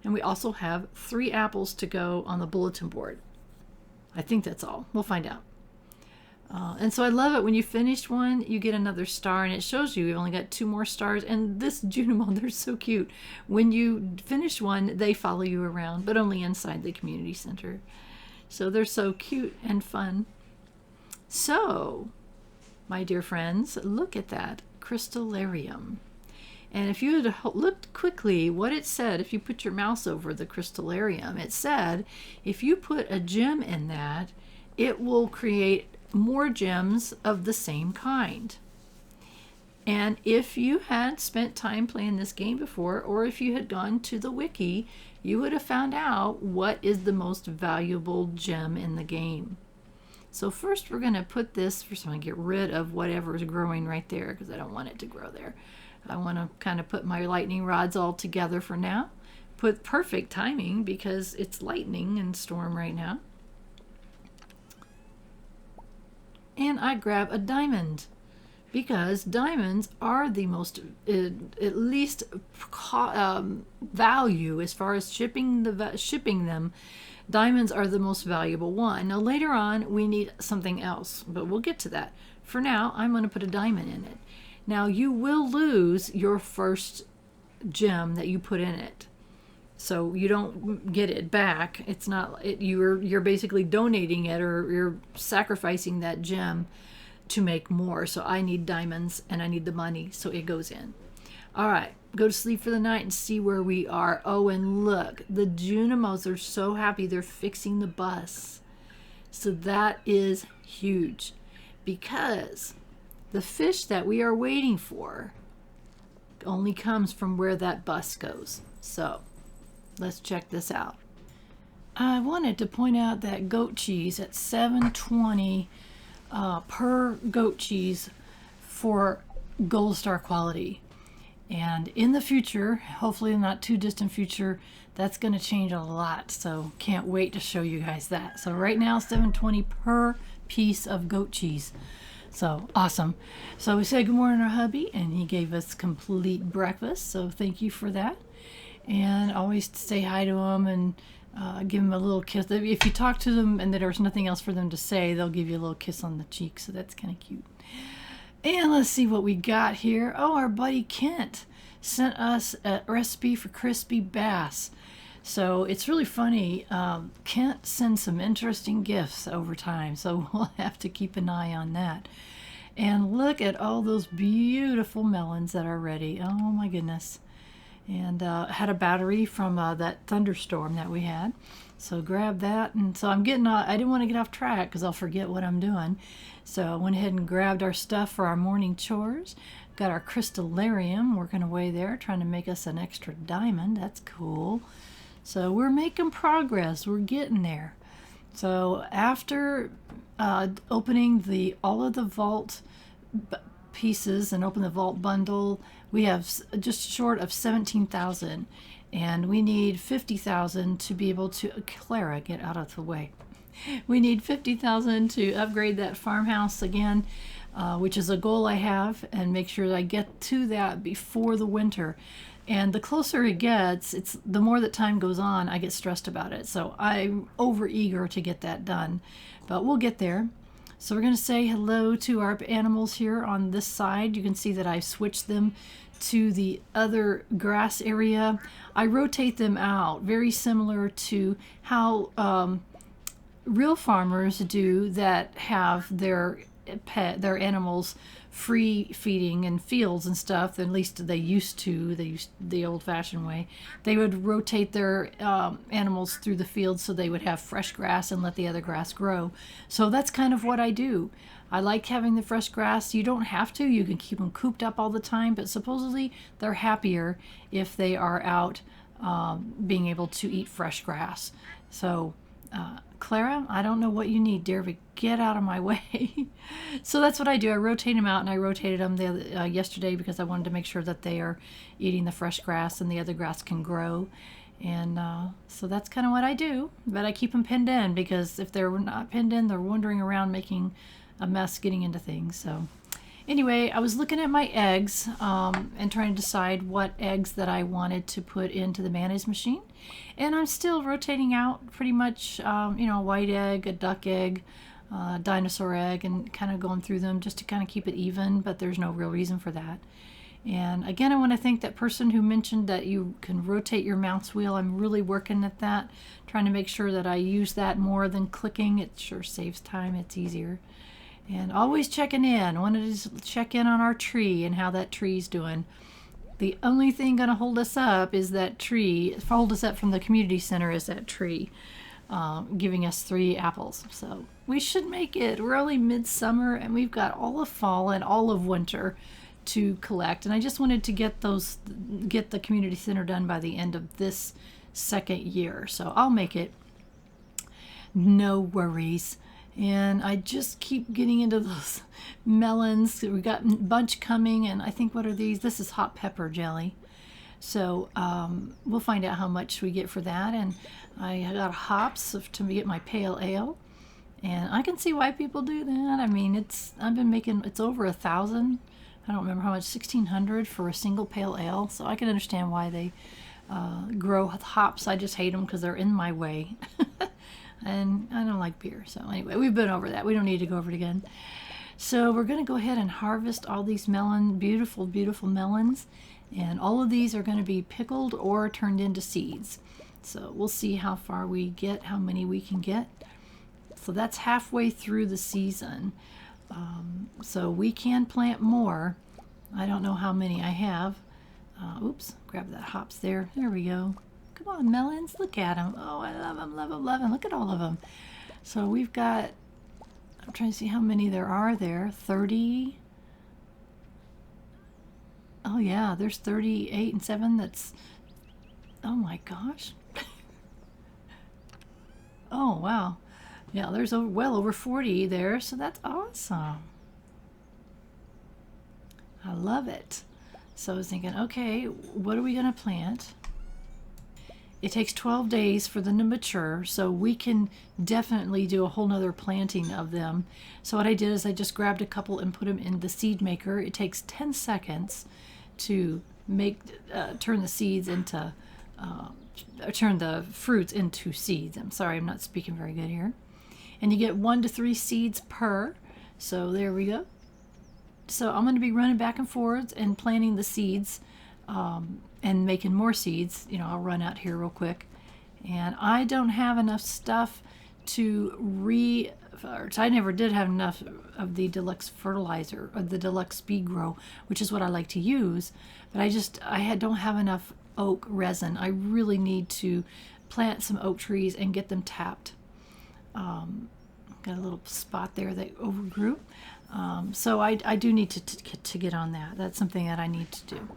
And we also have 3 apples to go on the bulletin board. I think that's all. We'll find out. And so I love it when you finish one, you get another star, and it shows you only got 2 more stars. And this Junimo, they're so cute. When you finish one, they follow you around, but only inside the community center. So they're so cute and fun. So, my dear friends, look at that crystalarium. And if you had looked quickly what it said, if you put your mouse over the crystalarium, it said if you put a gem in that, it will create more gems of the same kind. And if you had spent time playing this game before, or if you had gone to the wiki, you would have found out what is the most valuable gem in the game. So first we're going to put this, first I'm going to get rid of whatever is growing right there because I don't want it to grow there. I want to kind of put my lightning rods all together for now. Put perfect timing because it's lightning and storm right now. And I grab a diamond because diamonds are the most, at least value as far as shipping them. Diamonds are the most valuable one. Now later on we need something else, but we'll get to that. For now, I'm going to put a diamond in it. Now you will lose your first gem that you put in it, so you don't get it back. It's not you're basically donating it, or you're sacrificing that gem to make more. So I need diamonds and I need the money, so it goes in. All right, go to sleep for the night and see where we are. Oh, and look, the Junimos are so happy. They're fixing the bus. So that is huge because the fish that we are waiting for only comes from where that bus goes. So let's check this out. I wanted to point out that goat cheese at $7.20 per goat cheese for gold star quality. And in the future, hopefully not too distant future, that's going to change a lot. So can't wait to show you guys that. So right now, $7.20 per piece of goat cheese. So awesome. So we said good morning to our hubby, and he gave us complete breakfast. So thank you for that. And always say hi to him and give him a little kiss. If you talk to them and there's nothing else for them to say, they'll give you a little kiss on the cheek. So that's kind of cute. And let's see what we got here. Oh, our buddy Kent sent us a recipe for crispy bass. So it's really funny. Kent sends some interesting gifts over time, so we'll have to keep an eye on that. And look at all those beautiful melons that are ready. Oh my goodness. And had a battery from that thunderstorm that we had. So grab that. And so I'm getting, I didn't want to get off track because I'll forget what I'm doing. So I went ahead and grabbed our stuff for our morning chores. Got our crystalarium working away there, trying to make us an extra diamond. That's cool. So we're making progress. We're getting there. So after opening all of the vault pieces and open the vault bundle, we have just short of 17,000, and we need 50,000 to be able to, Clara, get out of the way. We need 50,000 to upgrade that farmhouse again, which is a goal I have, and make sure that I get to that before the winter. And the closer it gets, the more that time goes on, I get stressed about it. So I'm over eager to get that done, but we'll get there. So we're going to say hello to our animals here on this side. You can see that I switched them to the other grass area. I rotate them out, very similar to how real farmers do that have their animals free feeding in fields and stuff. At least they used to. They used the old-fashioned way. They would rotate their animals through the field so they would have fresh grass and let the other grass grow. So that's kind of what I do. I like having the fresh grass. You don't have to. You can keep them cooped up all the time, but supposedly they're happier if they are out being able to eat fresh grass. So Clara, I don't know what you need, dear, but get out of my way. So that's what I do. I rotate them out, and I rotated them yesterday because I wanted to make sure that they are eating the fresh grass and the other grass can grow. And so that's kind of what I do. But I keep them pinned in because if they're not pinned in, they're wandering around making a mess getting into things. So anyway, I was looking at my eggs and trying to decide what eggs that I wanted to put into the mayonnaise machine. And I'm still rotating out pretty much, a white egg, a duck egg, dinosaur egg, and kind of going through them just to kind of keep it even, but there's no real reason for that. And again, I want to thank that person who mentioned that you can rotate your mouse wheel. I'm really working at that, trying to make sure that I use that more than clicking. It sure saves time. It's easier. And always checking in. I wanted to check in on our tree and how that tree's doing. The only thing going to hold us up is that tree. Hold us up from the community center is that tree, giving us 3 apples. So we should make it. We're only midsummer and we've got all of fall and all of winter to collect. And I just wanted to get the community center done by the end of this second year. So I'll make it. No worries. And I just keep getting into those melons. We got a bunch coming, and I think, what are these? This is hot pepper jelly. So we'll find out how much we get for that. And I got hops to get my pale ale. And I can see why people do that. I mean, I've been making, it's over 1,000. I don't remember how much, 1,600 for a single pale ale. So I can understand why they grow hops. I just hate them because they're in my way. And I don't like beer. So anyway, we've been over that. We don't need to go over it again. So we're going to go ahead and harvest all these beautiful, beautiful melons. And all of these are going to be pickled or turned into seeds. So we'll see how far we get, how many we can get. So that's halfway through the season. So we can plant more. I don't know how many I have. Oops, grab that hops there. There we go. Come on, melons, look at them. Oh, I love them, love them, love them. Look at all of them. So we've got, I'm trying to see how many there are there. 30. Oh yeah, there's 38 and 7. That's, oh my gosh. Oh, wow. Yeah, there's well over 40 there, so that's awesome. I love it. So I was thinking, okay, what are we going to plant? It takes 12 days for them to mature, so we can definitely do a whole nother planting of them. So what I did is I just grabbed a couple and put them in the seed maker. It takes 10 seconds to turn the seeds into, turn the fruits into seeds. I'm sorry, I'm not speaking very good here. And you get 1 to 3 seeds per. So there we go. So I'm going to be running back and forth and planting the seeds. And making more seeds. I'll run out here real quick. And I don't have enough stuff to I never did have enough of the deluxe fertilizer or the deluxe speed grow, which is what I like to use. But I don't have enough oak resin. I really need to plant some oak trees and get them tapped. Got a little spot there that overgrew. So I do need to get on that. That's something that I need to do.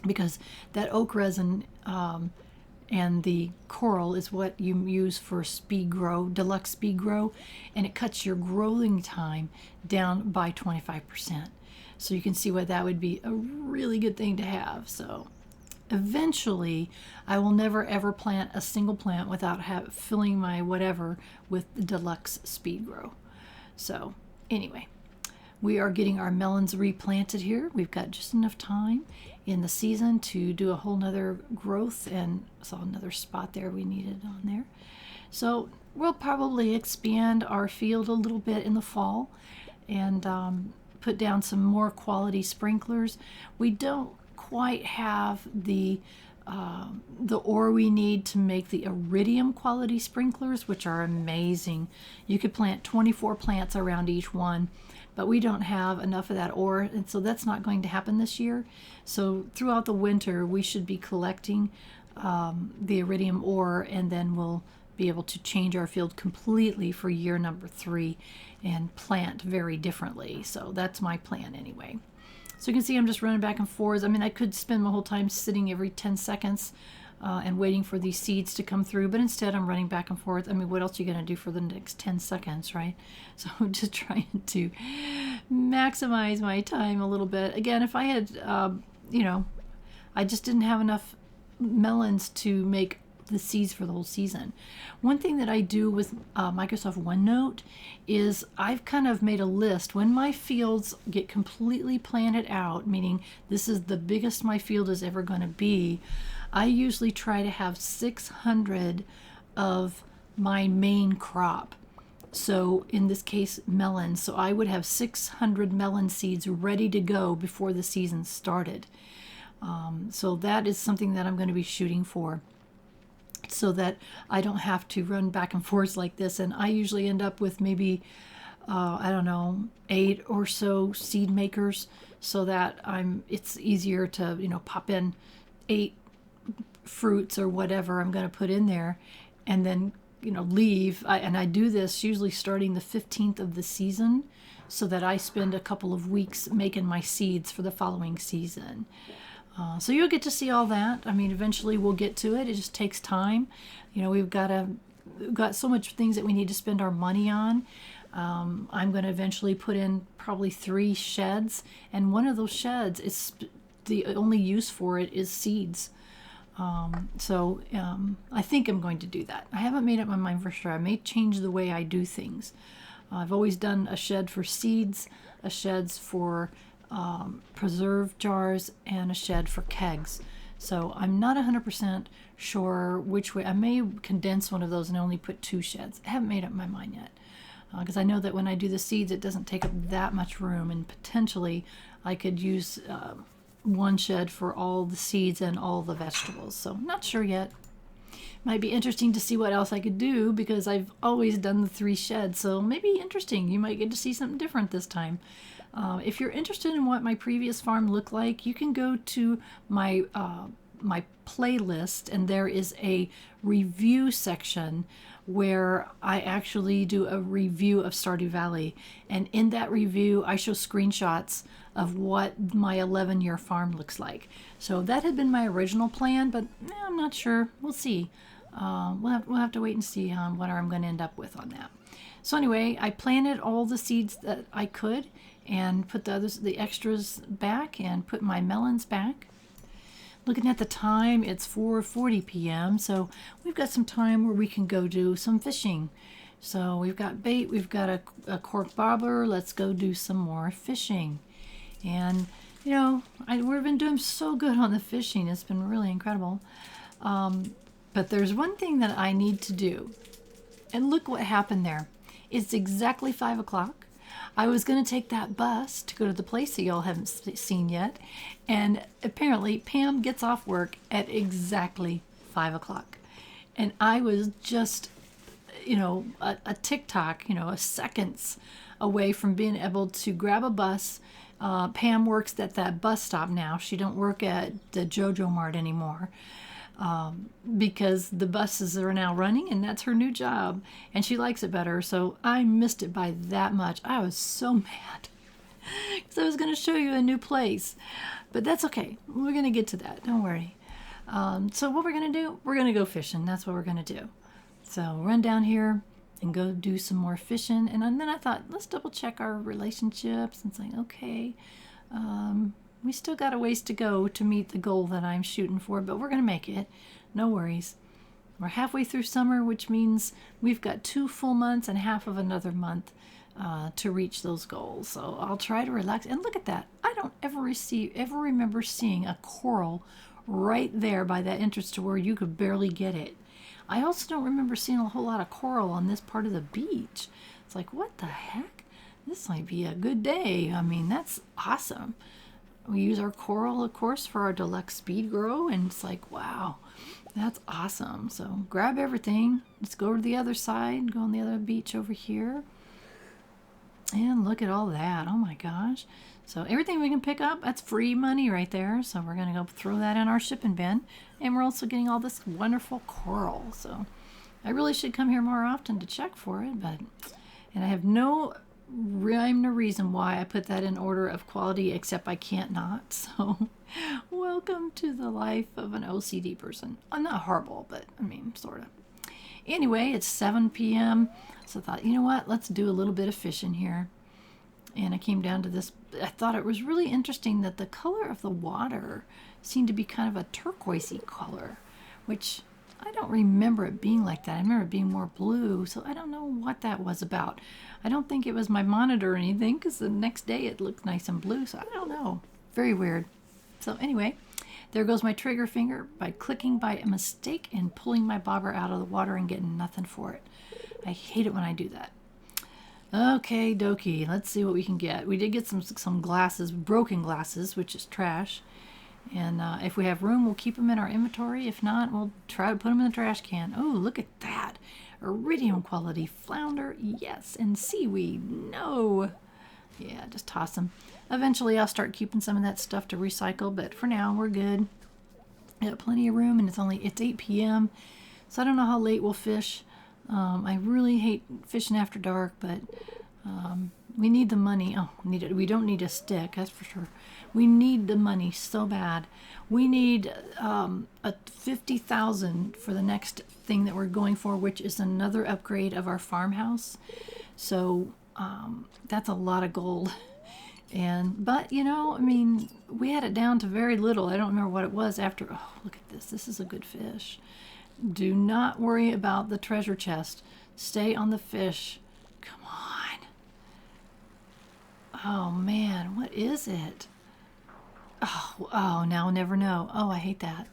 Because that oak resin and the coral is what you use for speed grow, deluxe speed grow, and it cuts your growing time down by 25%. So you can see why that would be a really good thing to have. So eventually I will never ever plant a single plant without filling my whatever with the deluxe speed grow. So anyway, we are getting our melons replanted here. We've got just enough time in the season to do a whole nother growth, and saw another spot there we needed on there. So we'll probably expand our field a little bit in the fall and put down some more quality sprinklers. We don't quite have the ore we need to make the iridium quality sprinklers, which are amazing. You could plant 24 plants around each one, but we don't have enough of that ore, and so that's not going to happen this year. So throughout the winter, we should be collecting the iridium ore, and then we'll be able to change our field completely for year number 3 and plant very differently. So that's my plan anyway. So you can see I'm just running back and forth. I mean, I could spend my whole time sitting every 10 seconds and waiting for these seeds to come through, but instead I'm running back and forth. I mean, what else are you going to do for the next 10 seconds, right? So I'm just trying to maximize my time a little bit. Again, if I had, you know, I just didn't have enough melons to make the seeds for the whole season. One thing that I do with Microsoft OneNote is I've kind of made a list when my fields get completely planted out, meaning this is the biggest my field is ever going to be. I usually try to have 600 of my main crop. So in this case, melons. So I would have 600 melon seeds ready to go before the season started. So that is something that I'm going to be shooting for, so that I don't have to run back and forth like this. And I usually end up with maybe, I don't know, 8 or so seed makers, so that it's easier to, you know, pop in 8 fruits or whatever I'm going to put in there, and then, you know, leave. And I do this usually starting the 15th of the season, so that I spend a couple of weeks making my seeds for the following season. So you'll get to see all that. I mean, eventually we'll get to it. It just takes time. You know, we've got so much things that we need to spend our money on. I'm going to eventually put in probably 3 sheds, and one of those sheds is the only use for it is seeds. So I think I'm going to do that. I haven't made up my mind for sure. I may change the way I do things. I've always done a shed for seeds, a shed for preserve jars, and a shed for kegs. So I'm not 100% sure which way. I may condense one of those and only put 2 sheds. I haven't made up my mind yet, because I know that when I do the seeds, it doesn't take up that much room, and potentially I could use 1 shed for all the seeds and all the vegetables. So not sure yet. Might be interesting to see what else I could do, because I've always done the 3 sheds. So maybe interesting. You might get to see something different this time. If you're interested in what my previous farm looked like, you can go to my my playlist, and there is a review section where I actually do a review of Stardew Valley. And in that review, I show screenshots of what my 11-year farm looks like. So that had been my original plan, but I'm not sure. We'll see. We'll have to wait and see what I'm going to end up with on that. So anyway, I planted all the seeds that I could, and put the extras back, and put my melons back. Looking at the time, it's 4:40 p.m. So we've got some time where we can go do some fishing. So we've got bait, we've got a cork bobber. Let's go do some more fishing. And you know, we've been doing so good on the fishing. It's been really incredible. But there's one thing that I need to do. And look what happened there. It's exactly 5 o'clock. I was going to take that bus to go to the place that y'all haven't seen yet. And apparently Pam gets off work at exactly 5 o'clock. And I was just, you know, a tick-tock, you know, a seconds away from being able to grab a bus. Pam works at that bus stop now. She don't work at the JoJo Mart anymore. Because the buses are now running, and that's her new job, and she likes it better. So I missed it by that much. I was so mad, because I was going to show you a new place, but that's okay. We're going to get to that. Don't worry. So what we're going to do, we're going to go fishing. That's what we're going to do. So run down here and go do some more fishing. And then I thought, let's double check our relationships. And it's like, okay, we still got a ways to go to meet the goal that I'm shooting for, but we're going to make it. No worries. We're halfway through summer, which means we've got 2 full months and half of another month to reach those goals. So I'll try to relax. And look at that. I don't ever remember seeing a coral right there by that entrance to where you could barely get it. I also don't remember seeing a whole lot of coral on this part of the beach. It's like, what the heck? This might be a good day. I mean, that's awesome. We use our coral, of course, for our deluxe speed grow, and it's like, wow, that's awesome. So grab everything. Let's go to the other side, go on the other beach over here. And look at all that. Oh my gosh. So everything we can pick up, that's free money right there. So we're going to go throw that in our shipping bin. And we're also getting all this wonderful coral. So I really should come here more often to check for it. And I have no rhyme or reason why I put that in order of quality, except I can't not. So welcome to the life of an OCD person. I'm not horrible, but I mean, sort of. Anyway, it's 7 p.m. So I thought, you know what, let's do a little bit of fishing here. And I came down to this. I thought it was really interesting that the color of the water seemed to be kind of a turquoisey color, which I don't remember it being like that. I remember it being more blue, so I don't know what that was about. I don't think it was my monitor or anything, because the next day it looked nice and blue, so I don't know. Very weird. So anyway, there goes my trigger finger by clicking by a mistake and pulling my bobber out of the water and getting nothing for it. I hate it when I do that. Okay, dokie, let's see what we can get. We did get some glasses, broken glasses, which is trash. And if we have room, we'll keep them in our inventory. If not, we'll try to put them in the trash can. Oh, look at that. Iridium quality flounder, yes. And seaweed, no. Yeah, just toss them. Eventually, I'll start keeping some of that stuff to recycle, but for now, we're good. I got plenty of room, and it's 8 p.m., so I don't know how late we'll fish. I really hate fishing after dark, but we need the money. Oh, we don't need a stick, that's for sure. We need the money so bad. We need a 50,000 for the next thing that we're going for, which is another upgrade of our farmhouse. So that's a lot of gold. But you know, I mean, we had it down to very little. I don't remember what it was after. Oh, look at this. This is a good fish. Do not worry about the treasure chest. Stay on the fish. Come on. Oh man, what is it? Oh, now I'll never know. Oh, I hate that.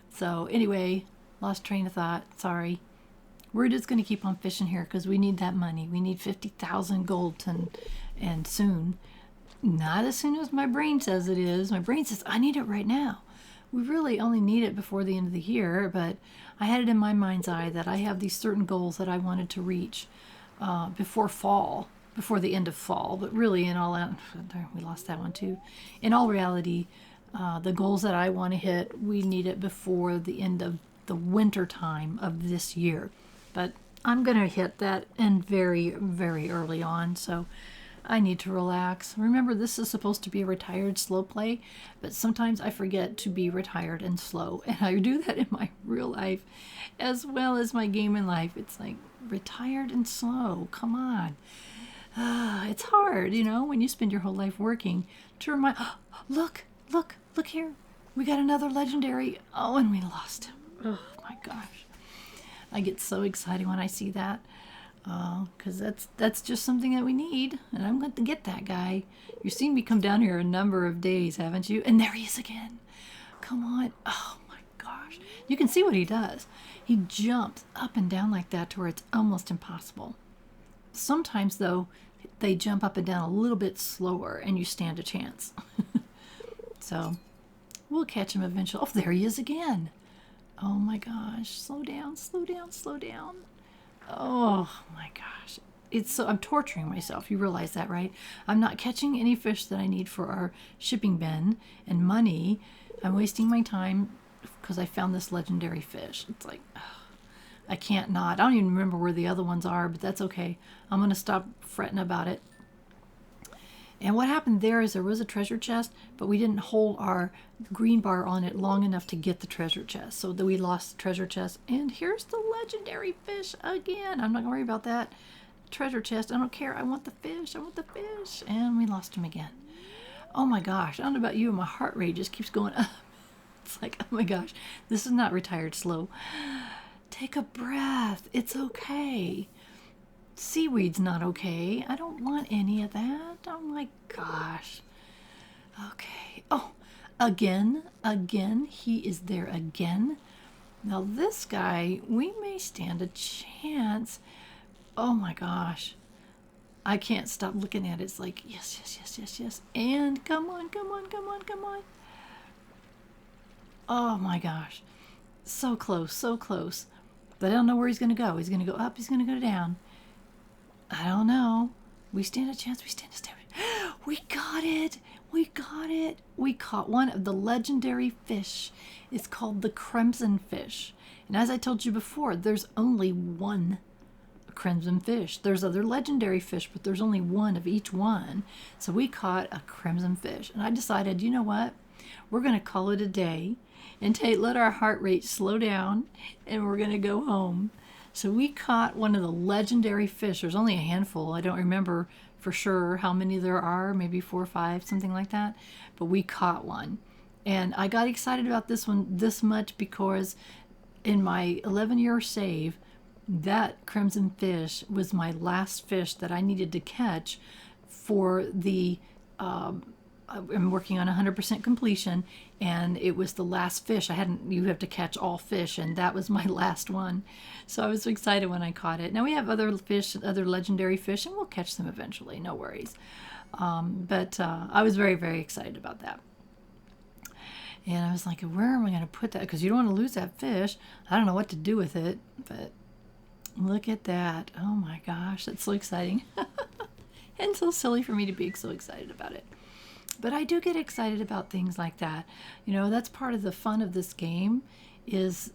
So anyway, lost train of thought. Sorry. We're just going to keep on fishing here because we need that money. We need 50,000 gold and soon. Not as soon as my brain says it is. My brain says, I need it right now. We really only need it before the end of the year, but I had it in my mind's eye that I have these certain goals that I wanted to reach before fall, before the end of fall. But really, we lost that one too. In all reality, the goals that I want to hit, we need it before the end of the winter time of this year. But I'm going to hit that and very, very early on, so I need to relax. Remember, this is supposed to be a retired slow play, but sometimes I forget to be retired and slow, and I do that in my real life as well as my gaming life. It's like, retired and slow, come on. It's hard, you know, when you spend your whole life working to remind, look here. We got another legendary. Oh, and we lost him. Oh my gosh. I get so excited when I see that. Because that's just something that we need, and I'm going to get that guy. You've seen me come down here a number of days, haven't you? And there he is again. Come on. Oh my gosh. You can see what he does. He jumps up and down like that to where it's almost impossible. Sometimes, though, they jump up and down a little bit slower, and you stand a chance. So we'll catch him eventually. Oh, there he is again. Oh my gosh. Slow down, slow down, slow down. Oh my gosh. I'm torturing myself. You realize that, right? I'm not catching any fish that I need for our shipping bin and money. I'm wasting my time because I found this legendary fish. It's like, I can't not. I don't even remember where the other ones are, but that's okay. I'm going to stop fretting about it. And what happened there is there was a treasure chest, but we didn't hold our green bar on it long enough to get the treasure chest. So we lost the treasure chest. And here's the legendary fish again. I'm not going to worry about that treasure chest. I don't care. I want the fish. I want the fish. And we lost him again. Oh my gosh. I don't know about you. My heart rate just keeps going up. It's like, oh my gosh. This is not retired slow. Take a breath. It's okay. Seaweed's not okay. I don't want any of that. Oh my gosh. Okay. Oh, again. He is there again. Now this guy, we may stand a chance. Oh my gosh. I can't stop looking at it. It's like, yes, yes, yes, yes, yes. And come on, come on, come on, come on. Oh my gosh. So close, so close. But I don't know where he's going to go. He's going to go up, he's going to go down. I don't know. We stand a chance, we stand a chance. We got it. We got it. We caught one of the legendary fish. It's called the Crimsonfish. And as I told you before, there's only one Crimsonfish. There's other legendary fish, but there's only one of each one. So we caught a Crimsonfish. And I decided, you know what? We're going to call it a day and let our heart rate slow down, and we're going to go home. So we caught one of the legendary fish. There's only a handful. I don't remember for sure how many there are, maybe 4 or 5, something like that. But we caught one. And I got excited about this one this much because in my 11-year save, that crimson fish was my last fish that I needed to catch for the I'm working on 100% completion, and it was the last fish. You have to catch all fish, and that was my last one. So I was so excited when I caught it. Now we have other fish, other legendary fish, and we'll catch them eventually, no worries. But I was very, very excited about that. And I was like, where am I going to put that? Because you don't want to lose that fish. I don't know what to do with it, but look at that. Oh my gosh, that's so exciting. And so silly for me to be so excited about it. But I do get excited about things like that. You know, that's part of the fun of this game is,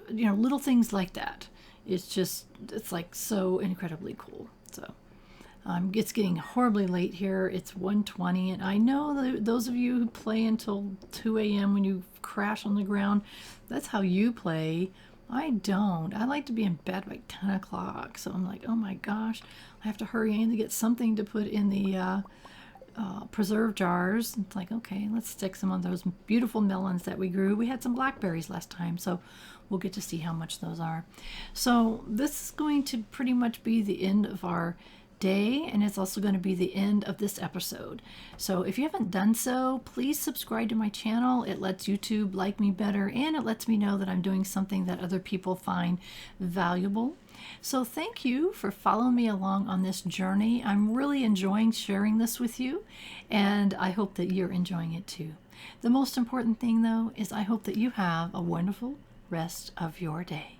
you know, little things like that. It's like so incredibly cool. So it's getting horribly late here. It's 1:20, and I know that those of you who play until 2 a.m. when you crash on the ground, that's how you play. I don't. I like to be in bed by 10 o'clock. So I'm like, oh my gosh, I have to hurry in to get something to put in the preserve jars. It's like, okay, let's stick some of those beautiful melons that we grew. We had some blackberries last time, so we'll get to see how much those are. So this is going to pretty much be the end of our day, and it's also going to be the end of this episode. So if you haven't done so, please subscribe to my channel. It lets YouTube like me better, and it lets me know that I'm doing something that other people find valuable. So thank you for following me along on this journey. I'm really enjoying sharing this with you, and I hope that you're enjoying it too. The most important thing, though, is I hope that you have a wonderful rest of your day.